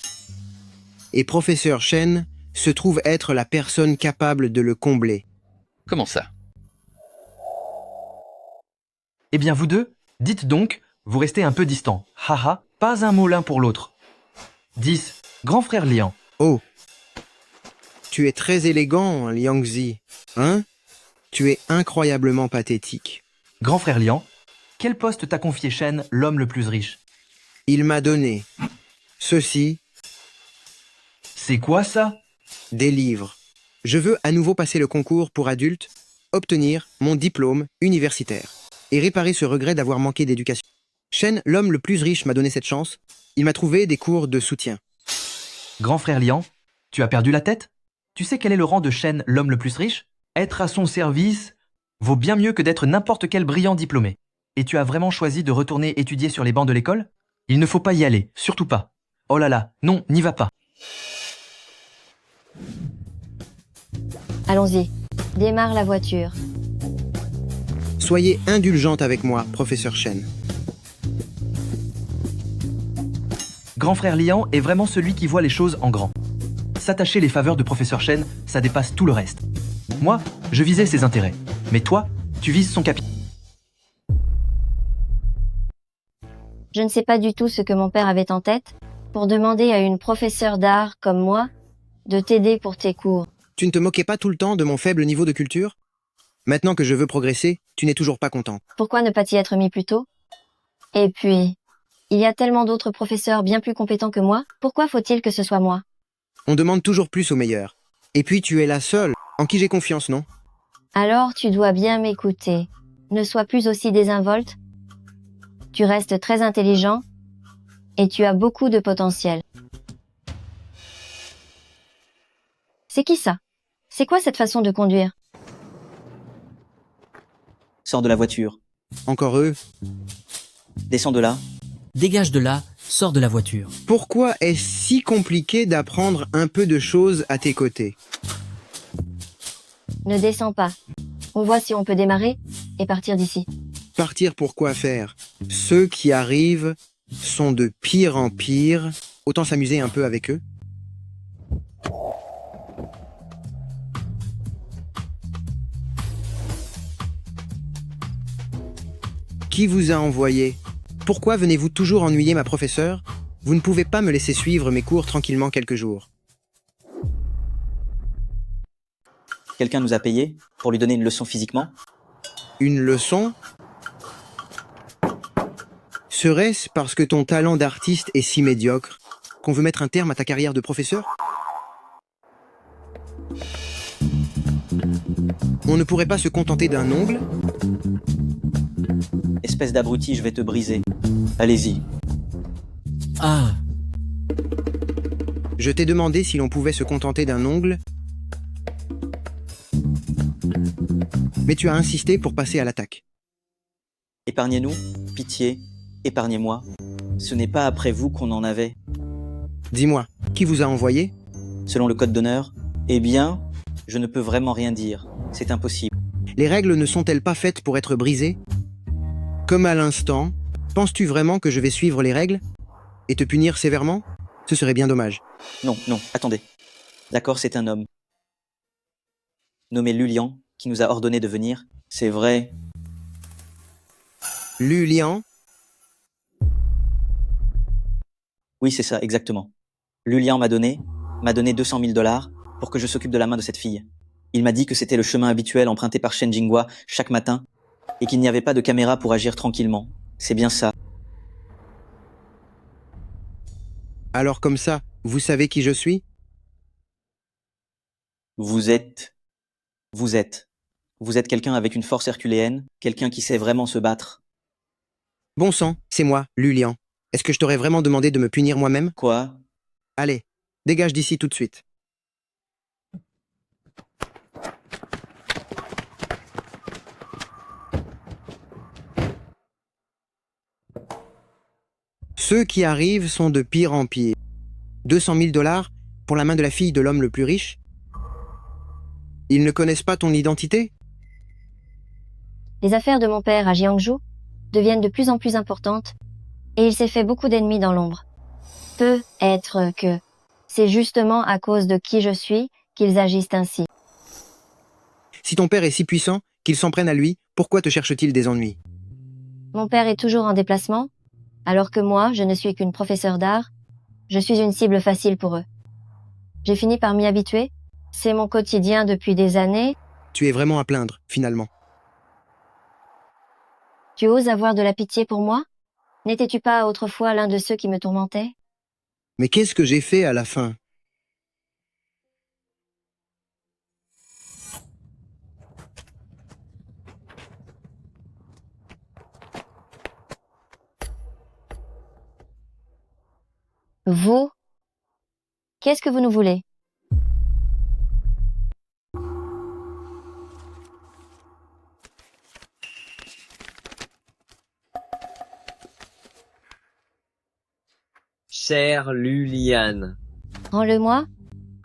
Et Professeur Shen se trouve être la personne capable de le combler. Comment ça? Eh bien vous deux, dites donc, vous restez un peu distants. Haha, pas un mot l'un pour l'autre. 10. Grand frère Liang. Oh. Tu es très élégant, Liang Zi. Hein? Tu es incroyablement pathétique. Grand frère Liang, quel poste t'a confié Shen, l'homme le plus riche? Il m'a donné ceci. C'est quoi ça? Des livres. Je veux à nouveau passer le concours pour adultes, obtenir mon diplôme universitaire et réparer ce regret d'avoir manqué d'éducation. Shen, l'homme le plus riche, m'a donné cette chance. Il m'a trouvé des cours de soutien. Grand frère Liang, tu as perdu la tête? Tu sais quel est le rang de Shen, l'homme le plus riche? Être à son service vaut bien mieux que d'être n'importe quel brillant diplômé. Et tu as vraiment choisi de retourner étudier sur les bancs de l'école? Il ne faut pas y aller, surtout pas. Oh là là, non, n'y va pas. Allons-y. Démarre la voiture. Soyez indulgente avec moi, Professeur Shen. Grand frère Liang est vraiment celui qui voit les choses en grand. S'attacher les faveurs de Professeur Shen, ça dépasse tout le reste. Moi, je visais ses intérêts. Mais toi, tu vises son capital. Je ne sais pas du tout ce que mon père avait en tête pour demander à une professeure d'art comme moi de t'aider pour tes cours. Tu ne te moquais pas tout le temps de mon faible niveau de culture? Maintenant que je veux progresser, tu n'es toujours pas content. Pourquoi ne pas t'y être mis plus tôt? Et puis, il y a tellement d'autres professeurs bien plus compétents que moi, pourquoi faut-il que ce soit moi? On demande toujours plus aux meilleurs. Et puis tu es la seule en qui j'ai confiance, non? Alors tu dois bien m'écouter. Ne sois plus aussi désinvolte. Tu restes très intelligent et tu as beaucoup de potentiel. C'est qui ça? C'est quoi cette façon de conduire? Sors de la voiture. Encore eux? Descends de là. Dégage de là, sors de la voiture. Pourquoi est-ce si compliqué d'apprendre un peu de choses à tes côtés? Ne descends pas. On voit si on peut démarrer et partir d'ici. Partir pour quoi faire? Ceux qui arrivent sont de pire en pire. Autant s'amuser un peu avec eux. Qui vous a envoyé? Pourquoi venez-vous toujours ennuyer ma professeure? Vous ne pouvez pas me laisser suivre mes cours tranquillement quelques jours. Quelqu'un nous a payé pour lui donner une leçon physiquement? Une leçon? Serait-ce parce que ton talent d'artiste est si médiocre qu'on veut mettre un terme à ta carrière de professeur? On ne pourrait pas se contenter d'un ongle? Espèce d'abruti, je vais te briser. Allez-y. Ah. Je t'ai demandé si l'on pouvait se contenter d'un ongle. mais tu as insisté pour passer à l'attaque. Épargnez-nous, pitié, épargnez-moi. Ce n'est pas après vous qu'on en avait. Dis-moi, qui vous a envoyé? Selon le code d'honneur, eh bien, je ne peux vraiment rien dire. C'est impossible. Les règles ne sont-elles pas faites pour être brisées? Comme à l'instant, penses-tu vraiment que je vais suivre les règles et te punir sévèrement? Ce serait bien dommage. Non, non, attendez. D'accord, c'est un homme. Nommé Lulian, qui nous a ordonné de venir. C'est vrai. Lulian? Oui, c'est ça, exactement. Lulian m'a donné 200 000 $ pour que je s'occupe de la main de cette fille. Il m'a dit que c'était le chemin habituel emprunté par Shen Jinghua chaque matin et qu'il n'y avait pas de caméra pour agir tranquillement. C'est bien ça. Alors comme ça, vous savez qui je suis? Vous êtes quelqu'un avec une force herculéenne, quelqu'un qui sait vraiment se battre. Bon sang, c'est moi, Lulian. Est-ce que je t'aurais vraiment demandé de me punir moi-même? Quoi? Allez, dégage d'ici tout de suite. Ceux qui arrivent sont de pire en pire. 200 000 $ pour la main de la fille de l'homme le plus riche? Ils ne connaissent pas ton identité? Les affaires de mon père à Jiangzhou deviennent de plus en plus importantes et il s'est fait beaucoup d'ennemis dans l'ombre. Peut-être que c'est justement à cause de qui je suis qu'ils agissent ainsi. Si ton père est si puissant qu'ils s'en prennent à lui, pourquoi te cherche-t-il des ennuis? Mon père est toujours en déplacement, alors que moi, je ne suis qu'une professeure d'art. Je suis une cible facile pour eux. J'ai fini par m'y habituer. C'est mon quotidien depuis des années. Tu es vraiment à plaindre, finalement. Tu oses avoir de la pitié pour moi? N'étais-tu pas autrefois l'un de ceux qui me tourmentaient? Mais qu'est-ce que j'ai fait à la fin? Vous? Qu'est-ce que vous nous voulez? Chère Lulian. Rends-le-moi?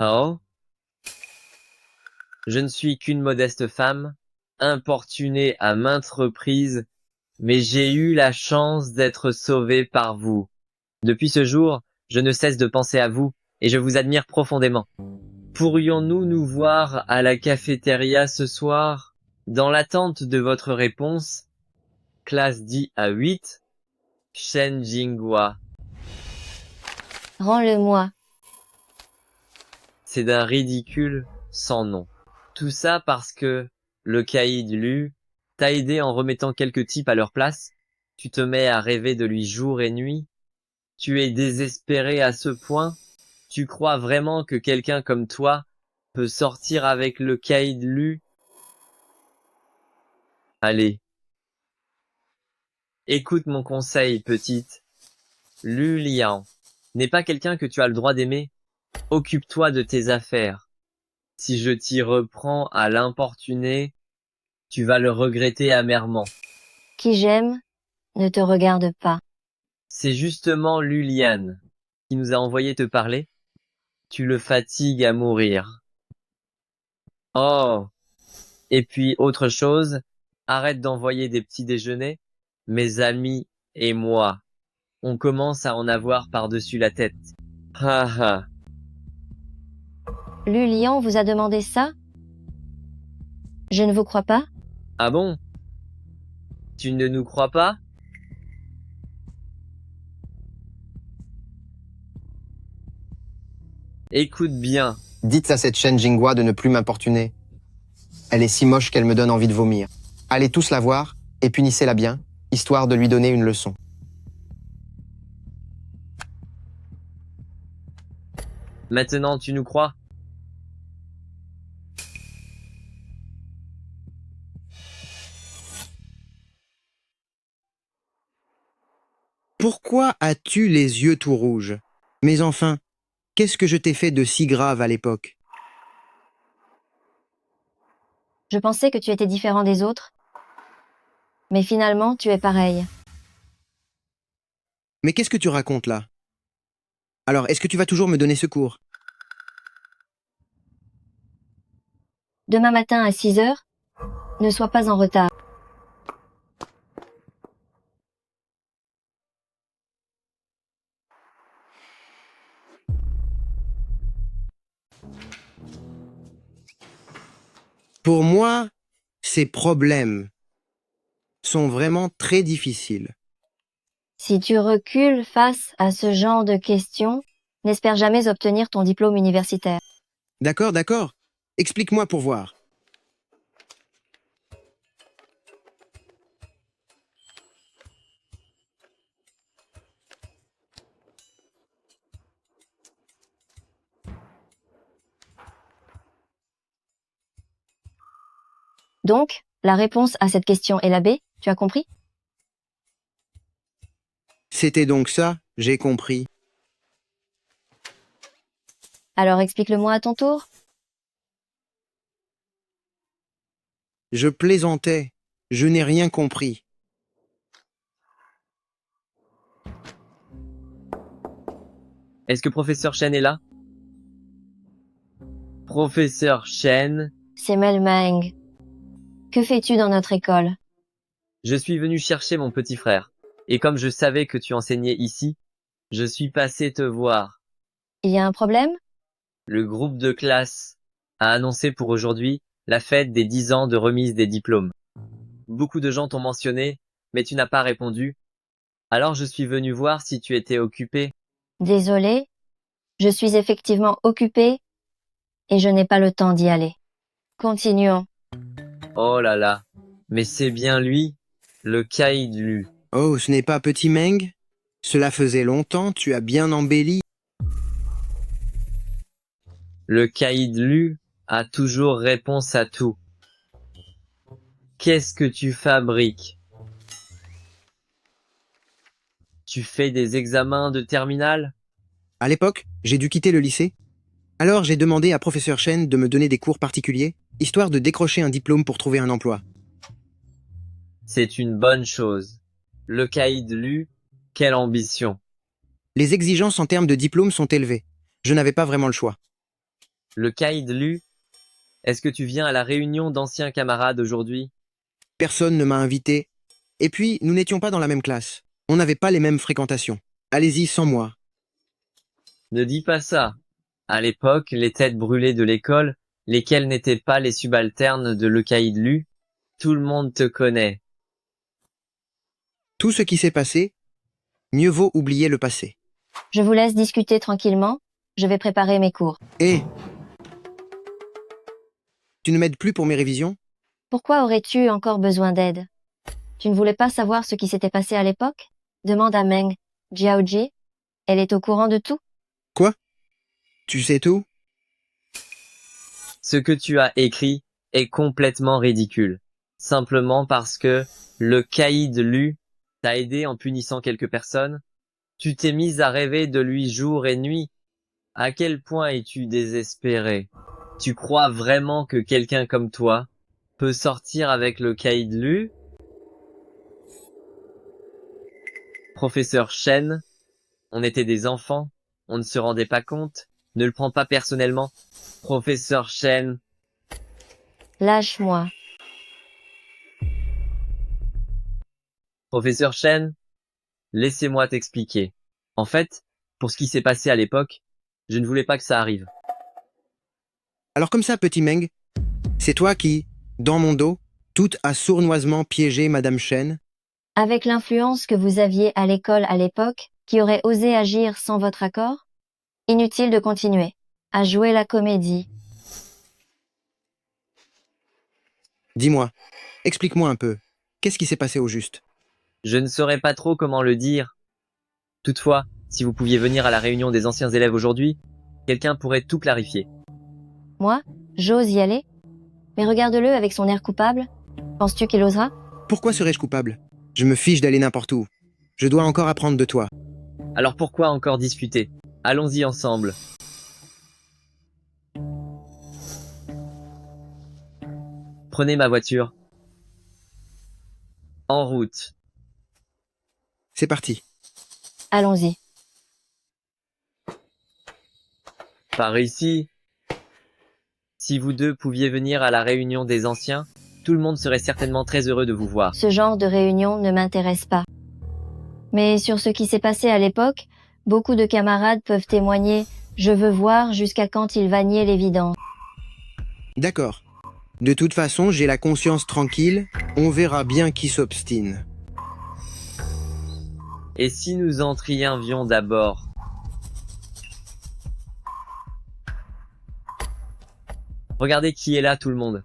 Oh? Je ne suis qu'une modeste femme, importunée à maintes reprises, mais j'ai eu la chance d'être sauvée par vous. Depuis ce jour, je ne cesse de penser à vous, et je vous admire profondément. Pourrions-nous nous voir à la cafétéria ce soir? Dans l'attente de votre réponse, classe D à 8, Shen Jinghua. Rends-le-moi. C'est d'un ridicule sans nom. Tout ça parce que le caïd Lu t'a aidé en remettant quelques types à leur place. Tu te mets à rêver de lui jour et nuit. Tu es désespéré à ce point. Tu crois vraiment que quelqu'un comme toi peut sortir avec le caïd Lu? Allez. Écoute mon conseil, petite. Lu Lian n'est pas quelqu'un que tu as le droit d'aimer. Occupe-toi de tes affaires. Si je t'y reprends à l'importuner, tu vas le regretter amèrement. Qui j'aime ne te regarde pas. C'est justement Lulian qui nous a envoyé te parler. Tu le fatigues à mourir. Oh! Et puis autre chose, arrête d'envoyer des petits déjeuners. Mes amis et moi, on commence à en avoir par-dessus la tête. Ha ha! Lulian vous a demandé ça? Je ne vous crois pas? Ah bon? Tu ne nous crois pas? Écoute bien. Dites à cette Shen Jinghua de ne plus m'importuner. Elle est si moche qu'elle me donne envie de vomir. Allez tous la voir et punissez-la bien, histoire de lui donner une leçon. Maintenant tu nous crois? Pourquoi as-tu les yeux tout rouges? Mais enfin, qu'est-ce que je t'ai fait de si grave à l'époque? Je pensais que tu étais différent des autres. Mais finalement, tu es pareil. Mais qu'est-ce que tu racontes là? Alors, est-ce que tu vas toujours me donner secours? Demain matin à 6 heures, ne sois pas en retard. Pour moi, ces problèmes sont vraiment très difficiles. Si tu recules face à ce genre de questions, n'espère jamais obtenir ton diplôme universitaire. D'accord, d'accord. Explique-moi pour voir. Donc, la réponse à cette question est la B, tu as compris? C'était donc ça, j'ai compris. Alors explique-le-moi à ton tour. Je plaisantais. Je n'ai rien compris. Est-ce que professeur Chen est là? Professeur Chen, C'est Mel Meng. Que fais-tu dans notre école? je suis venu chercher mon petit frère. Et comme je savais que tu enseignais ici, je suis passé te voir. Il y a un problème? Le groupe de classe a annoncé pour aujourd'hui la fête des 10 ans de remise des diplômes. Beaucoup de gens t'ont mentionné, mais tu n'as pas répondu. Alors je suis venu voir si tu étais occupé. Désolée, je suis effectivement occupée et je n'ai pas le temps d'y aller. Continuons. Oh là là, mais c'est bien lui, le caïd Lu. Oh, ce n'est pas Petit Meng? Cela faisait longtemps, tu as bien embelli. Le caïd Lu a toujours réponse à tout. Qu'est-ce que tu fabriques? Tu fais des examens de terminale? À l'époque, j'ai dû quitter le lycée. Alors j'ai demandé à professeur Chen de me donner des cours particuliers, histoire de décrocher un diplôme pour trouver un emploi. C'est une bonne chose. Le caïd Lu, quelle ambition. Les exigences en termes de diplôme sont élevées. Je n'avais pas vraiment le choix. Le caïd Lu, est-ce que tu viens à la réunion d'anciens camarades aujourd'hui? Personne ne m'a invité. Et puis, nous n'étions pas dans la même classe. On n'avait pas les mêmes fréquentations. Allez-y sans moi. Ne dis pas ça. À l'époque, les têtes brûlées de l'école, lesquelles n'étaient pas les subalternes de le caïd Lu, tout le monde te connaît. Tout ce qui s'est passé, mieux vaut oublier le passé. Je vous laisse discuter tranquillement. Je vais préparer mes cours. Hé! Tu ne m'aides plus pour mes révisions? Pourquoi aurais-tu encore besoin d'aide? Tu ne voulais pas savoir ce qui s'était passé à l'époque? Demande à Meng Jiaoji. Elle est au courant de tout? Quoi? Tu sais tout? Ce que tu as écrit est complètement ridicule. Simplement parce que le caïd Lu t'a aidé en punissant quelques personnes. Tu t'es mise à rêver de lui jour et nuit. À quel point es-tu désespéré? Tu crois vraiment que quelqu'un comme toi peut sortir avec le caïd Lu? Professeur Chen, on était des enfants, on ne se rendait pas compte, ne le prends pas personnellement. Professeur Chen, Lâche-moi. Professeur Chen, laissez-moi t'expliquer. En fait, pour ce qui s'est passé à l'époque, je ne voulais pas que ça arrive. Alors comme ça, Petit Meng, c'est toi qui, dans mon dos, tout a sournoisement piégé Madame Chen? Avec l'influence que vous aviez à l'école à l'époque, qui aurait osé agir sans votre accord? Inutile de continuer à jouer la comédie. Dis-moi, explique-moi un peu. Qu'est-ce qui s'est passé au juste? Je ne saurais pas trop comment le dire. Toutefois, si vous pouviez venir à la réunion des anciens élèves aujourd'hui, quelqu'un pourrait tout clarifier. Moi, j'ose y aller? Mais regarde-le avec son air coupable. Penses-tu qu'il osera? Pourquoi serais-je coupable? Je me fiche d'aller n'importe où. Je dois encore apprendre de toi. Alors pourquoi encore discuter? Allons-y ensemble. Prenez ma voiture. En route. C'est parti. Allons-y. Par ici. Si vous deux pouviez venir à la réunion des anciens, tout le monde serait certainement très heureux de vous voir. Ce genre de réunion ne m'intéresse pas. Mais sur ce qui s'est passé à l'époque, beaucoup de camarades peuvent témoigner « Je veux voir jusqu'à quand il va nier l'évidence ». D'accord. De toute façon, j'ai la conscience tranquille, on verra bien qui s'obstine. Et si nous entrions d'abord? Regardez qui est là, tout le monde.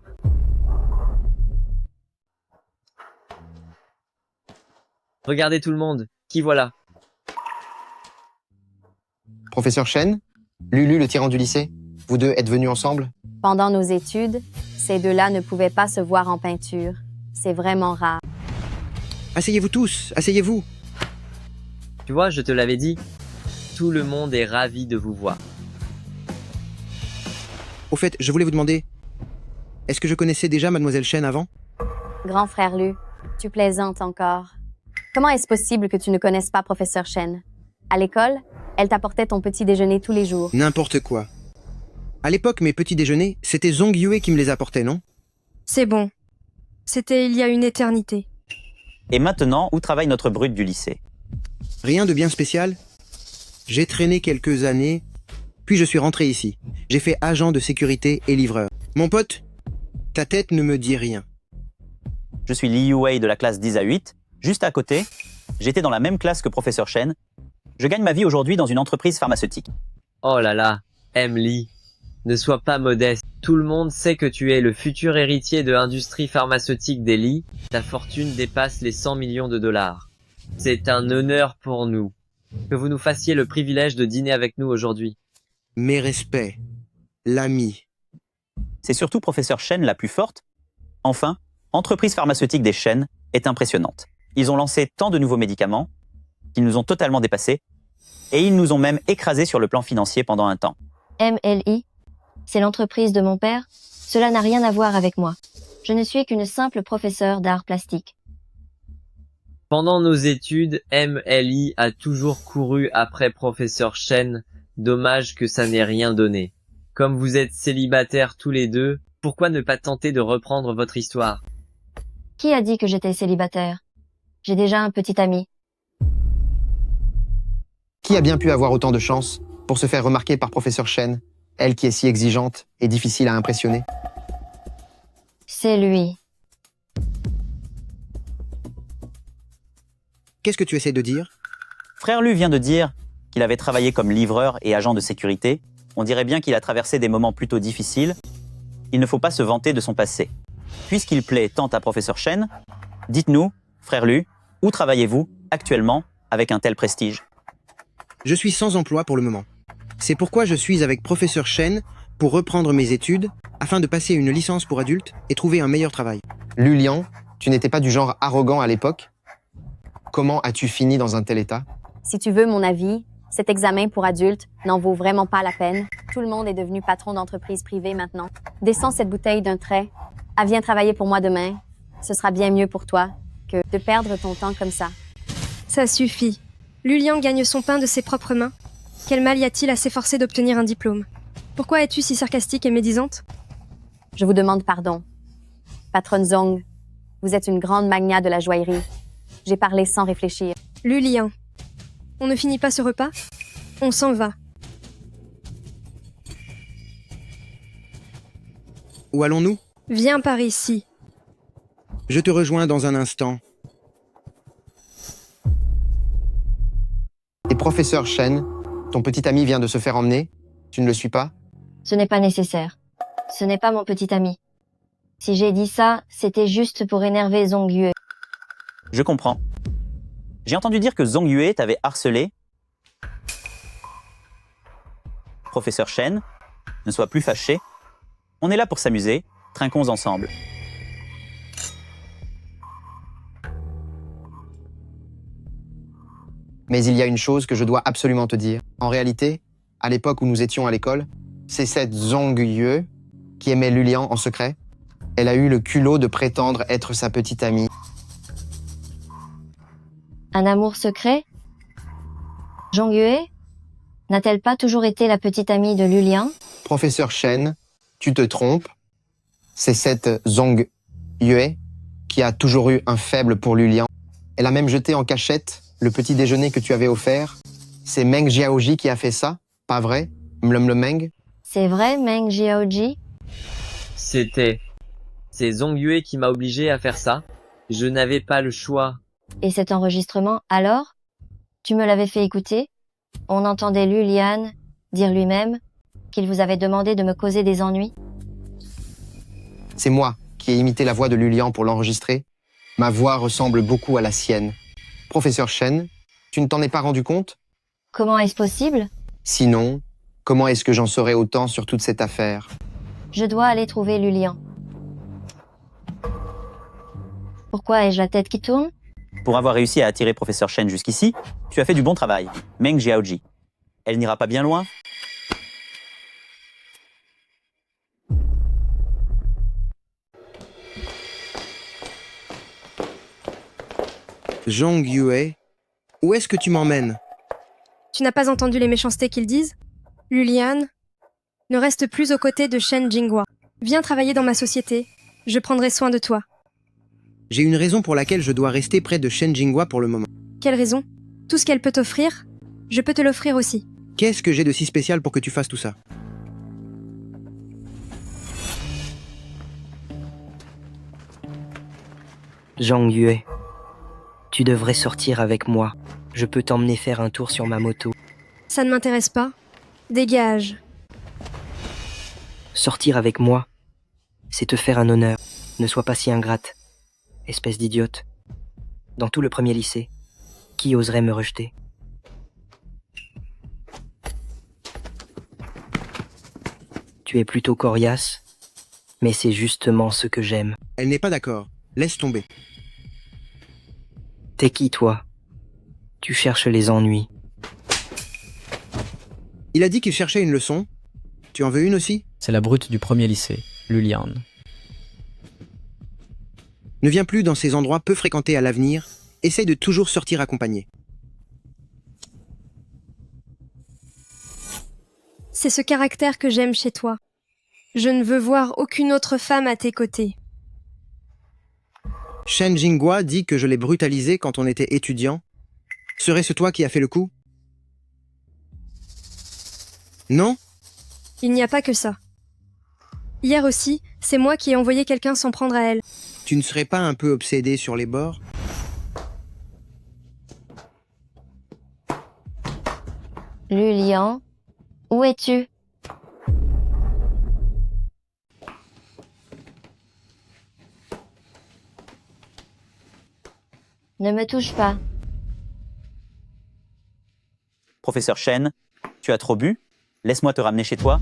Regardez tout le monde, qui voilà? Professeur Chen, Lulu le tyran du lycée, vous deux êtes venus ensemble? Pendant nos études, ces deux-là ne pouvaient pas se voir en peinture. C'est vraiment rare. Asseyez-vous tous, asseyez-vous. Tu vois, je te l'avais dit. Tout le monde est ravi de vous voir. Au fait, je voulais vous demander, est-ce que je connaissais déjà Mademoiselle Chen avant? Grand frère Lu, tu plaisantes encore. Comment est-ce possible que tu ne connaisses pas Professeur Chen? À l'école, elle t'apportait ton petit déjeuner tous les jours. N'importe quoi. À l'époque, mes petits déjeuners, c'était Zong Yue qui me les apportait, non? C'est bon. C'était il y a une éternité. Et maintenant, où travaille notre brute du lycée? Rien de bien spécial. J'ai traîné quelques années, puis je suis rentré ici. J'ai fait agent de sécurité et livreur. Mon pote, ta tête ne me dit rien. Je suis Li Yuwei de la classe 10 à 8. Juste à côté, j'étais dans la même classe que Professeur Chen. Je gagne ma vie aujourd'hui dans une entreprise pharmaceutique. Oh là là, Emily, ne sois pas modeste. Tout le monde sait que tu es le futur héritier de l'industrie pharmaceutique d'Eli. Ta fortune dépasse les 100 millions de dollars. C'est un honneur pour nous que vous nous fassiez le privilège de dîner avec nous aujourd'hui. Mes respects, l'ami. C'est surtout Professeur Chen la plus forte. Enfin, entreprise pharmaceutique des Chen est impressionnante. Ils ont lancé tant de nouveaux médicaments qu'ils nous ont totalement dépassés et ils nous ont même écrasés sur le plan financier pendant un temps. MLI, c'est l'entreprise de mon père. Cela n'a rien à voir avec moi. Je ne suis qu'une simple professeure d'art plastique. Pendant nos études, MLI a toujours couru après Professeur Chen. Dommage que ça n'ait rien donné. Comme vous êtes célibataires tous les deux, pourquoi ne pas tenter de reprendre votre histoire? Qui a dit que j'étais célibataire? J'ai déjà un petit ami. Qui a bien pu avoir autant de chance pour se faire remarquer par Professeur Chen, elle qui est si exigeante et difficile à impressionner? C'est lui. Qu'est-ce que tu essaies de dire? Frère Lu vient de dire qu'il avait travaillé comme livreur et agent de sécurité. On dirait bien qu'il a traversé des moments plutôt difficiles. Il ne faut pas se vanter de son passé. Puisqu'il plaît tant à Professeur Chen, dites-nous, frère Lu, où travaillez-vous actuellement avec un tel prestige? Je suis sans emploi pour le moment. C'est pourquoi je suis avec Professeur Chen pour reprendre mes études afin de passer une licence pour adultes et trouver un meilleur travail. Lu Lian, tu n'étais pas du genre arrogant à l'époque? Comment as-tu fini dans un tel état? Si tu veux mon avis, cet examen pour adultes n'en vaut vraiment pas la peine. Tout le monde est devenu patron d'entreprise privée maintenant. Descends cette bouteille d'un trait. Ah, viens travailler pour moi demain. Ce sera bien mieux pour toi que de perdre ton temps comme ça. Ça suffit. Lulian gagne son pain de ses propres mains. Quel mal y a-t-il à s'efforcer d'obtenir un diplôme? Pourquoi es-tu si sarcastique et médisante? Je vous demande pardon. Patronne Zong, vous êtes une grande magnat de la joaillerie. J'ai parlé sans réfléchir. Lulian, on ne finit pas ce repas? On s'en va. Où allons-nous? Viens par ici. Je te rejoins dans un instant. Et professeur Chen, ton petit ami vient de se faire emmener. Tu ne le suis pas? Ce n'est pas nécessaire. Ce n'est pas mon petit ami. Si j'ai dit ça, c'était juste pour énerver Zong Yue. Je comprends. J'ai entendu dire que Zong Yue t'avait harcelé. Professeur Chen, ne sois plus fâché. On est là pour s'amuser. Trinquons ensemble. Mais il y a une chose que je dois absolument te dire. En réalité, à l'époque où nous étions à l'école, c'est cette Zong Yue qui aimait Lulian en secret. Elle a eu le culot de prétendre être sa petite amie. Un amour secret? Zhong Yue n'a-t-elle pas toujours été la petite amie de Lulian? Professeur Shen, tu te trompes. C'est cette Zhong Yue qui a toujours eu un faible pour Lulian. Elle a même jeté en cachette le petit déjeuner que tu avais offert. C'est Meng Jiaoji qui a fait ça, pas vrai, Meng? C'est vrai, Meng Jiaoji? C'est Zhong Yue qui m'a obligé à faire ça. Je n'avais pas le choix. Et cet enregistrement, alors? Tu me l'avais fait écouter? On entendait Lulian dire lui-même qu'il vous avait demandé de me causer des ennuis. C'est moi qui ai imité la voix de Lulian pour l'enregistrer. Ma voix ressemble beaucoup à la sienne. Professeur Shen, tu ne t'en es pas rendu compte? Comment est-ce possible? Sinon, comment est-ce que j'en saurais autant sur toute cette affaire? Je dois aller trouver Lulian. Pourquoi ai-je la tête qui tourne? Pour avoir réussi à attirer Professeur Shen jusqu'ici, tu as fait du bon travail. Meng Jiaoji. Elle n'ira pas bien loin? Zhong Yue, où est-ce que tu m'emmènes? Tu n'as pas entendu les méchancetés qu'ils disent? Lulian, ne reste plus aux côtés de Shen Jinghua. Viens travailler dans ma société. Je prendrai soin de toi. J'ai une raison pour laquelle je dois rester près de Shen Jinghua pour le moment. Quelle raison? Tout ce qu'elle peut t'offrir, je peux te l'offrir aussi. Qu'est-ce que j'ai de si spécial pour que tu fasses tout ça? Zhong Yue, tu devrais sortir avec moi. Je peux t'emmener faire un tour sur ma moto. Ça ne m'intéresse pas. Dégage. Sortir avec moi, c'est te faire un honneur. Ne sois pas si ingrate. Espèce d'idiote. Dans tout le premier lycée, qui oserait me rejeter? Tu es plutôt coriace, mais c'est justement ce que j'aime. Elle n'est pas d'accord. Laisse tomber. T'es qui, toi? Tu cherches les ennuis. Il a dit qu'il cherchait une leçon. Tu en veux une aussi? C'est la brute du premier lycée, Lulian. Ne viens plus dans ces endroits peu fréquentés à l'avenir. Essaye de toujours sortir accompagné. C'est ce caractère que j'aime chez toi. Je ne veux voir aucune autre femme à tes côtés. Shen Jinghua dit que je l'ai brutalisé quand on était étudiant. Serait-ce toi qui as fait le coup? Non? Il n'y a pas que ça. Hier aussi, c'est moi qui ai envoyé quelqu'un s'en prendre à elle. Tu ne serais pas un peu obsédé sur les bords? Lulian, où es-tu? Ne me touche pas. Professeur Shen, tu as trop bu? Laisse-moi te ramener chez toi.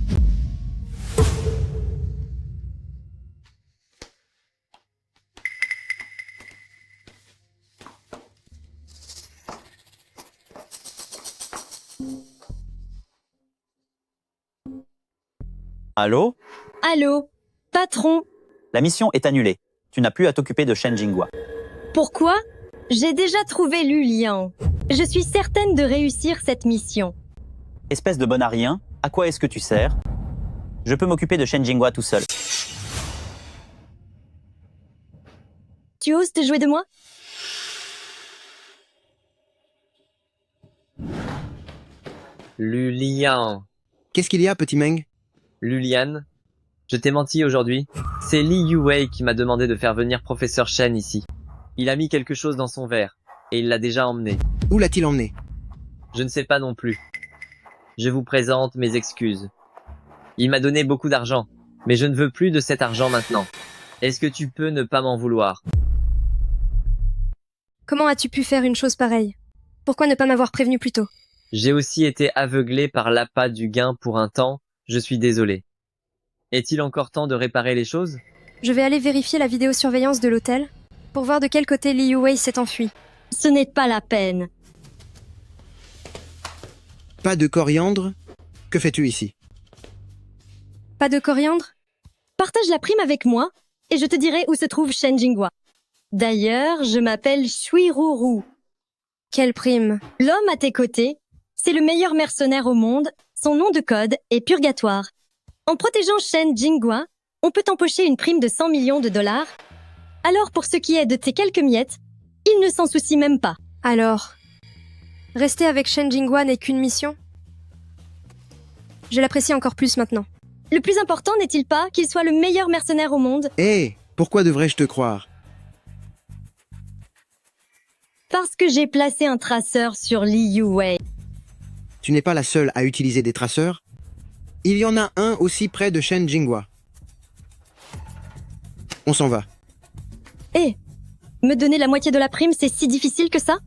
Allô? Allô? Patron? La mission est annulée. Tu n'as plus à t'occuper de Shen Jinghua. Pourquoi? J'ai déjà trouvé Lulian. Je suis certaine de réussir cette mission. Espèce de bon à rien, à quoi est-ce que tu sers? Je peux m'occuper de Shen Jinghua tout seul. Tu oses te jouer de moi? Lulian. Qu'est-ce qu'il y a, petit Meng? Lulian, je t'ai menti aujourd'hui. C'est Li Yuwei qui m'a demandé de faire venir Professeur Shen ici. Il a mis quelque chose dans son verre, et il l'a déjà emmené. Où l'a-t-il emmené? Je ne sais pas non plus. Je vous présente mes excuses. Il m'a donné beaucoup d'argent, mais je ne veux plus de cet argent maintenant. Est-ce que tu peux ne pas m'en vouloir? Comment as-tu pu faire une chose pareille? Pourquoi ne pas m'avoir prévenu plus tôt? J'ai aussi été aveuglé par l'appât du gain pour un temps, je suis désolé. Est-il encore temps de réparer les choses? Je vais aller vérifier la vidéosurveillance de l'hôtel pour voir de quel côté Li Yuwei s'est enfui. Ce n'est pas la peine. Pas de coriandre? Que fais-tu ici? Pas de coriandre? Partage la prime avec moi. et je te dirai où se trouve Shen Jinghua. D'ailleurs, je m'appelle Shui Ruru. Quelle prime? L'homme à tes côtés, c'est le meilleur mercenaire au monde, son nom de code est Purgatoire. En protégeant Shen Jinghua, on peut empocher une prime de 100 millions de dollars. Alors pour ce qui est de tes quelques miettes, il ne s'en soucie même pas. Alors, rester avec Shen Jinghua n'est qu'une mission? Je l'apprécie encore plus maintenant. Le plus important n'est-il pas qu'il soit le meilleur mercenaire au monde? Hé, pourquoi devrais-je te croire? Parce que j'ai placé un traceur sur Li Yuwei. Tu n'es pas la seule à utiliser des traceurs. Il y en a un aussi près de Shen Jinghua. On s'en va. Hé, me donner la moitié de la prime, c'est si difficile que ça?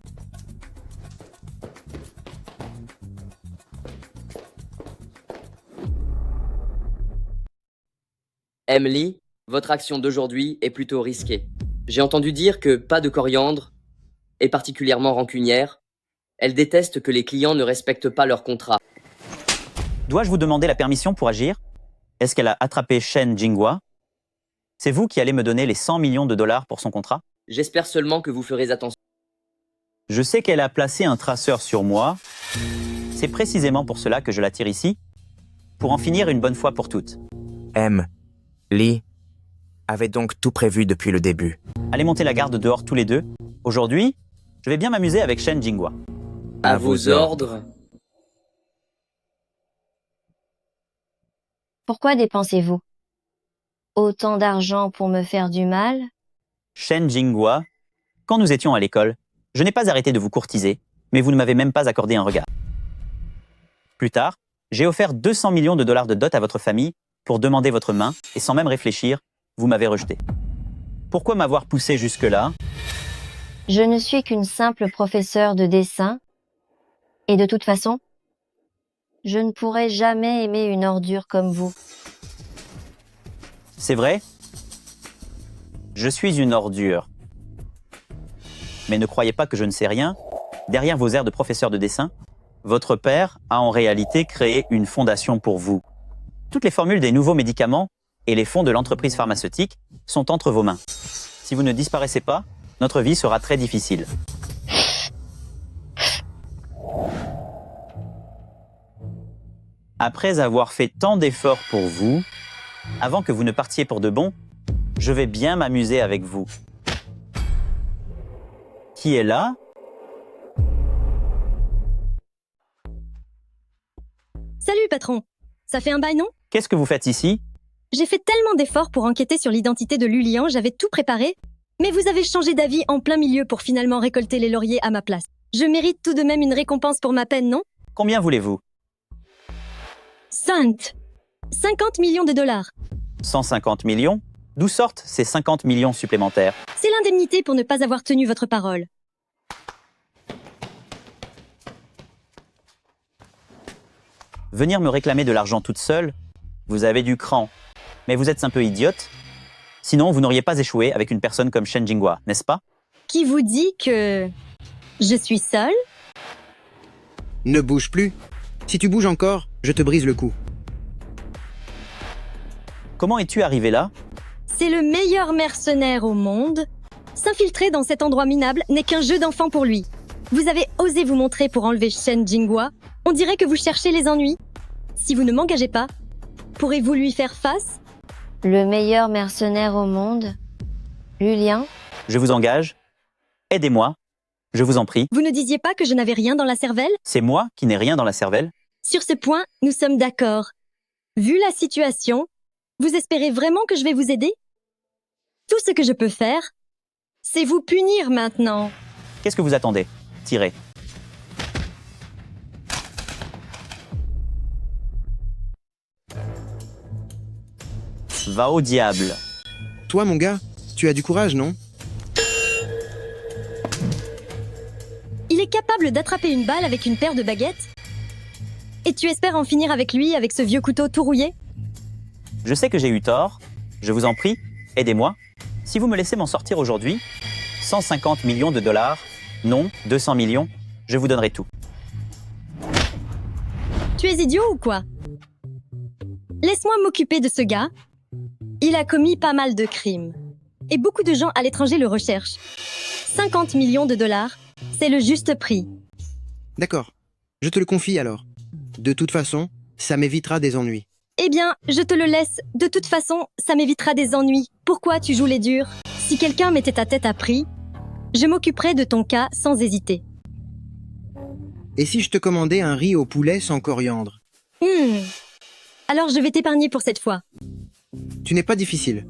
Emily, votre action d'aujourd'hui est plutôt risquée. J'ai entendu dire que pas de coriandre est particulièrement rancunière. Elle déteste que les clients ne respectent pas leur contrat. Dois-je vous demander la permission pour agir? Est-ce qu'elle a attrapé Shen Jinghua? C'est vous qui allez me donner les 100 millions de dollars pour son contrat? J'espère seulement que vous ferez attention. Je sais qu'elle a placé un traceur sur moi. C'est précisément pour cela que je l'attire ici, pour en finir une bonne fois pour toutes. Lee avait donc tout prévu depuis le début. Allez monter la garde dehors tous les deux. Aujourd'hui, je vais bien m'amuser avec Shen Jinghua. À vos ordres. Pourquoi dépensez-vous autant d'argent pour me faire du mal? Shen Jinghua, quand nous étions à l'école, je n'ai pas arrêté de vous courtiser, mais vous ne m'avez même pas accordé un regard. Plus tard, j'ai offert 200 millions de dollars de dot à votre famille pour demander votre main, et sans même réfléchir, vous m'avez rejeté. Pourquoi m'avoir poussé jusque-là? Je ne suis qu'une simple professeure de dessin, et de toute façon, je ne pourrai jamais aimer une ordure comme vous. C'est vrai? Je suis une ordure. Mais ne croyez pas que je ne sais rien. Derrière vos airs de professeur de dessin, votre père a en réalité créé une fondation pour vous. Toutes les formules des nouveaux médicaments et les fonds de l'entreprise pharmaceutique sont entre vos mains. Si vous ne disparaissez pas, notre vie sera très difficile. Après avoir fait tant d'efforts pour vous, avant que vous ne partiez pour de bon, je vais bien m'amuser avec vous. Qui est là? Salut patron, ça fait un bail non? Qu'est-ce que vous faites ici? J'ai fait tellement d'efforts pour enquêter sur l'identité de Lulian, j'avais tout préparé, mais vous avez changé d'avis en plein milieu pour finalement récolter les lauriers à ma place. Je mérite tout de même une récompense pour ma peine, non? Combien voulez-vous? 50 millions de dollars. 150 millions? D'où sortent ces 50 millions supplémentaires? C'est l'indemnité pour ne pas avoir tenu votre parole. Venir me réclamer de l'argent toute seule? Vous avez du cran. Mais vous êtes un peu idiote. Sinon, vous n'auriez pas échoué avec une personne comme Shen Jinghua, n'est-ce pas? Qui vous dit que je suis seule? Ne bouge plus. Si tu bouges encore, je te brise le cou. Comment es-tu arrivé là? C'est le meilleur mercenaire au monde. S'infiltrer dans cet endroit minable n'est qu'un jeu d'enfant pour lui. Vous avez osé vous montrer pour enlever Shen Jinghua. On dirait que vous cherchez les ennuis. Si vous ne m'engagez pas, pourrez-vous lui faire face? Le meilleur mercenaire au monde? Lulian? Je vous engage. Aidez-moi. Je vous en prie. Vous ne disiez pas que je n'avais rien dans la cervelle? C'est moi qui n'ai rien dans la cervelle. Sur ce point, nous sommes d'accord. Vu la situation, vous espérez vraiment que je vais vous aider? Tout ce que je peux faire, c'est vous punir maintenant. Qu'est-ce que vous attendez? Tirez. Va au diable. Toi, mon gars, tu as du courage, non? Il est capable d'attraper une balle avec une paire de baguettes? Et tu espères en finir avec lui, avec ce vieux couteau tout rouillé? Je sais que j'ai eu tort. Je vous en prie, aidez-moi. Si vous me laissez m'en sortir aujourd'hui, 150 millions de dollars, non, 200 millions, je vous donnerai tout. Tu es idiot ou quoi? Laisse-moi m'occuper de ce gars. Il a commis pas mal de crimes. Et beaucoup de gens à l'étranger le recherchent. 50 millions de dollars, c'est le juste prix. D'accord, je te le confie alors. De toute façon, ça m'évitera des ennuis. Eh bien, je te le laisse. De toute façon, ça m'évitera des ennuis. Pourquoi tu joues les durs? Si quelqu'un mettait ta tête à prix, je m'occuperai de ton cas sans hésiter. Et si je te commandais un riz au poulet sans coriandre? Alors je vais t'épargner pour cette fois. Tu n'es pas difficile.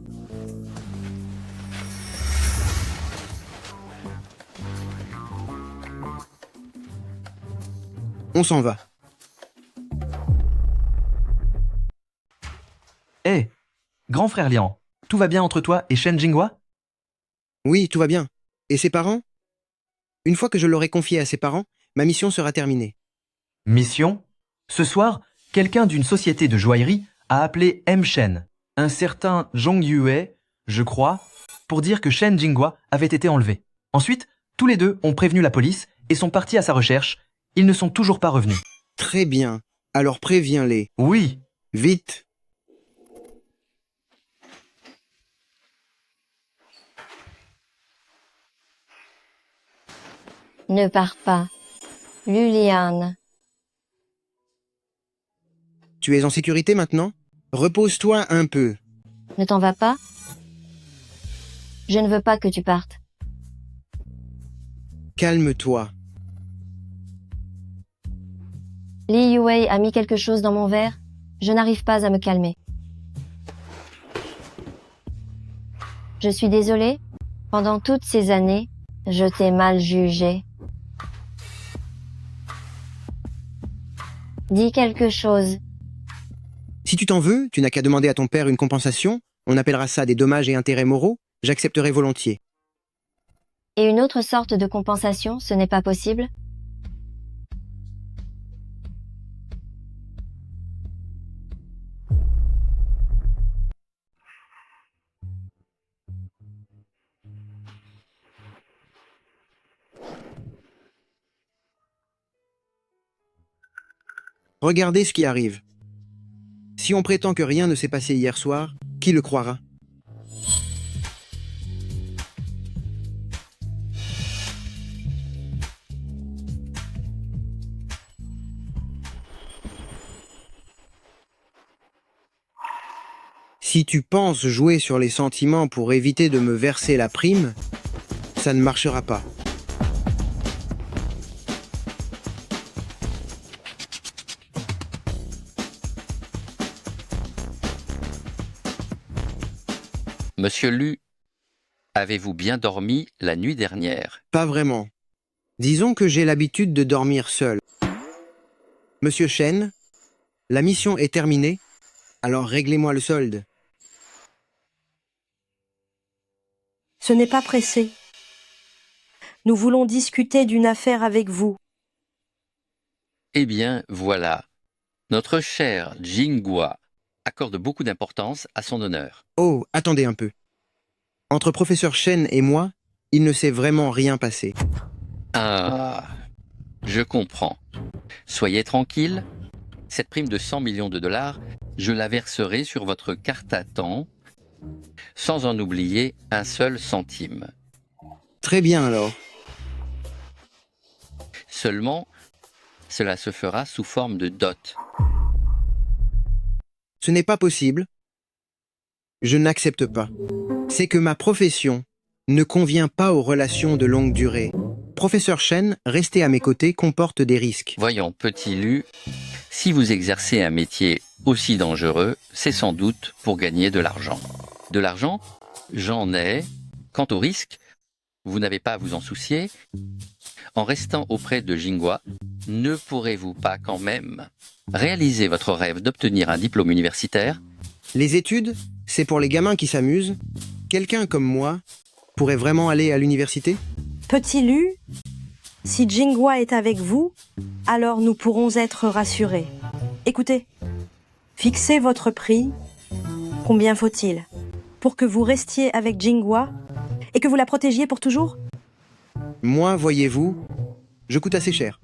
On s'en va. Hé, grand frère Lian, tout va bien entre toi et Shen Jinghua? Oui, tout va bien. Et ses parents? Une fois que je l'aurai confié à ses parents, ma mission sera terminée. Mission? Ce soir, quelqu'un d'une société de joaillerie a appelé M. Shen, un certain Zhong Yue, je crois, pour dire que Shen Jinghua avait été enlevé. Ensuite, tous les deux ont prévenu la police et sont partis à sa recherche. Ils ne sont toujours pas revenus. Très bien. Alors préviens-les. Oui. Vite. Ne pars pas. Luliane. Tu es en sécurité maintenant? Repose-toi un peu. Ne t'en vas pas? Je ne veux pas que tu partes. Calme-toi. Li Yuwei a mis quelque chose dans mon verre. Je n'arrive pas à me calmer. Je suis désolée. Pendant toutes ces années, je t'ai mal jugé. Dis quelque chose. Si tu t'en veux, tu n'as qu'à demander à ton père une compensation. On appellera ça des dommages et intérêts moraux. J'accepterai volontiers. Et une autre sorte de compensation, ce n'est pas possible? Regardez ce qui arrive. Si on prétend que rien ne s'est passé hier soir, qui le croira? Si tu penses jouer sur les sentiments pour éviter de me verser la prime, ça ne marchera pas. Monsieur Lu, avez-vous bien dormi la nuit dernière? Pas vraiment. Disons que j'ai l'habitude de dormir seul. Monsieur Shen, la mission est terminée, alors réglez-moi le solde. Ce n'est pas pressé. Nous voulons discuter d'une affaire avec vous. Eh bien, voilà. Notre cher Jinghua accorde beaucoup d'importance à son honneur. Oh, attendez un peu. Entre professeur Shen et moi, il ne s'est vraiment rien passé. Ah, je comprends. Soyez tranquille. Cette prime de 100 millions de dollars, je la verserai sur votre carte à temps, sans en oublier un seul centime. Très bien alors. Seulement, cela se fera sous forme de dot. Ce n'est pas possible. Je n'accepte pas. C'est que ma profession ne convient pas aux relations de longue durée. Professeur Shen, rester à mes côtés comporte des risques. Voyons, petit Lu, si vous exercez un métier aussi dangereux, c'est sans doute pour gagner de l'argent. De l'argent, j'en ai. Quant au risque, vous n'avez pas à vous en soucier. En restant auprès de Jinghua, ne pourrez-vous pas quand même réaliser votre rêve d'obtenir un diplôme universitaire? Les études, c'est pour les gamins qui s'amusent. Quelqu'un comme moi pourrait vraiment aller à l'université? Petit Lu, si Jinghua est avec vous, alors nous pourrons être rassurés. Écoutez, fixez votre prix. Combien faut-il pour que vous restiez avec Jinghua et que vous la protégiez pour toujours? Moi, voyez-vous, je coûte assez cher.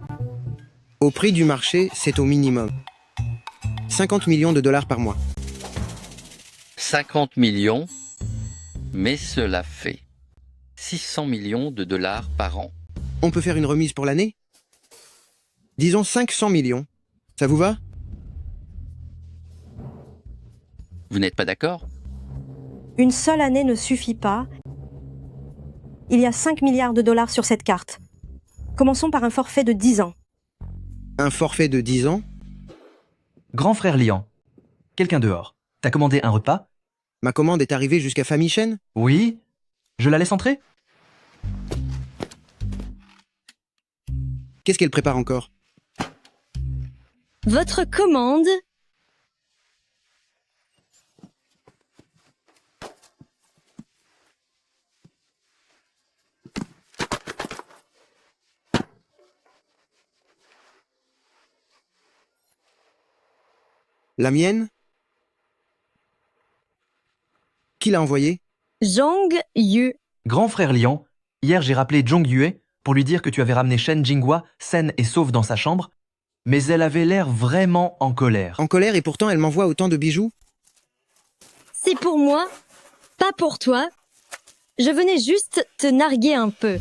Au prix du marché, c'est au minimum. 50 millions de dollars par mois. 50 millions, mais cela fait 600 millions de dollars par an. On peut faire une remise pour l'année? Disons 500 millions. Ça vous va? Vous n'êtes pas d'accord? Une seule année ne suffit pas. Il y a 5 milliards de dollars sur cette carte. Commençons par un forfait de 10 ans. Un forfait de 10 ans? Grand frère Lian. Quelqu'un dehors. T'as commandé un repas? Ma commande est arrivée jusqu'à Famille Chen? Oui. Je la laisse entrer? Qu'est-ce qu'elle prépare encore? Votre commande. La mienne? Qui l'a envoyée? Zhang Yu. Grand frère Lian, hier j'ai rappelé Zhong Yue pour lui dire que tu avais ramené Shen Jinghua saine et sauve dans sa chambre, mais elle avait l'air vraiment en colère. En colère et pourtant elle m'envoie autant de bijoux? C'est pour moi, pas pour toi. Je venais juste te narguer un peu.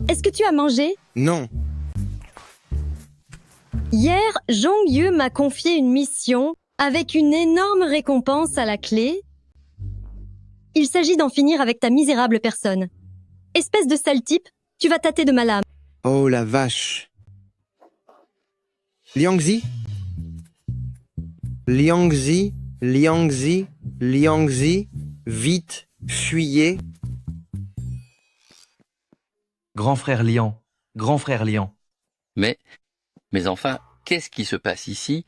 Est-ce que tu as mangé? Non. Hier, Zhong Yu m'a confié une mission avec une énorme récompense à la clé. Il s'agit d'en finir avec ta misérable personne. Espèce de sale type, tu vas tâter de ma lame. Oh la vache. Liangzi? Liangzi, Liangzi, Liangzi, vite, fuyez. Grand frère Lian, grand frère Lian. Mais enfin, qu'est-ce qui se passe ici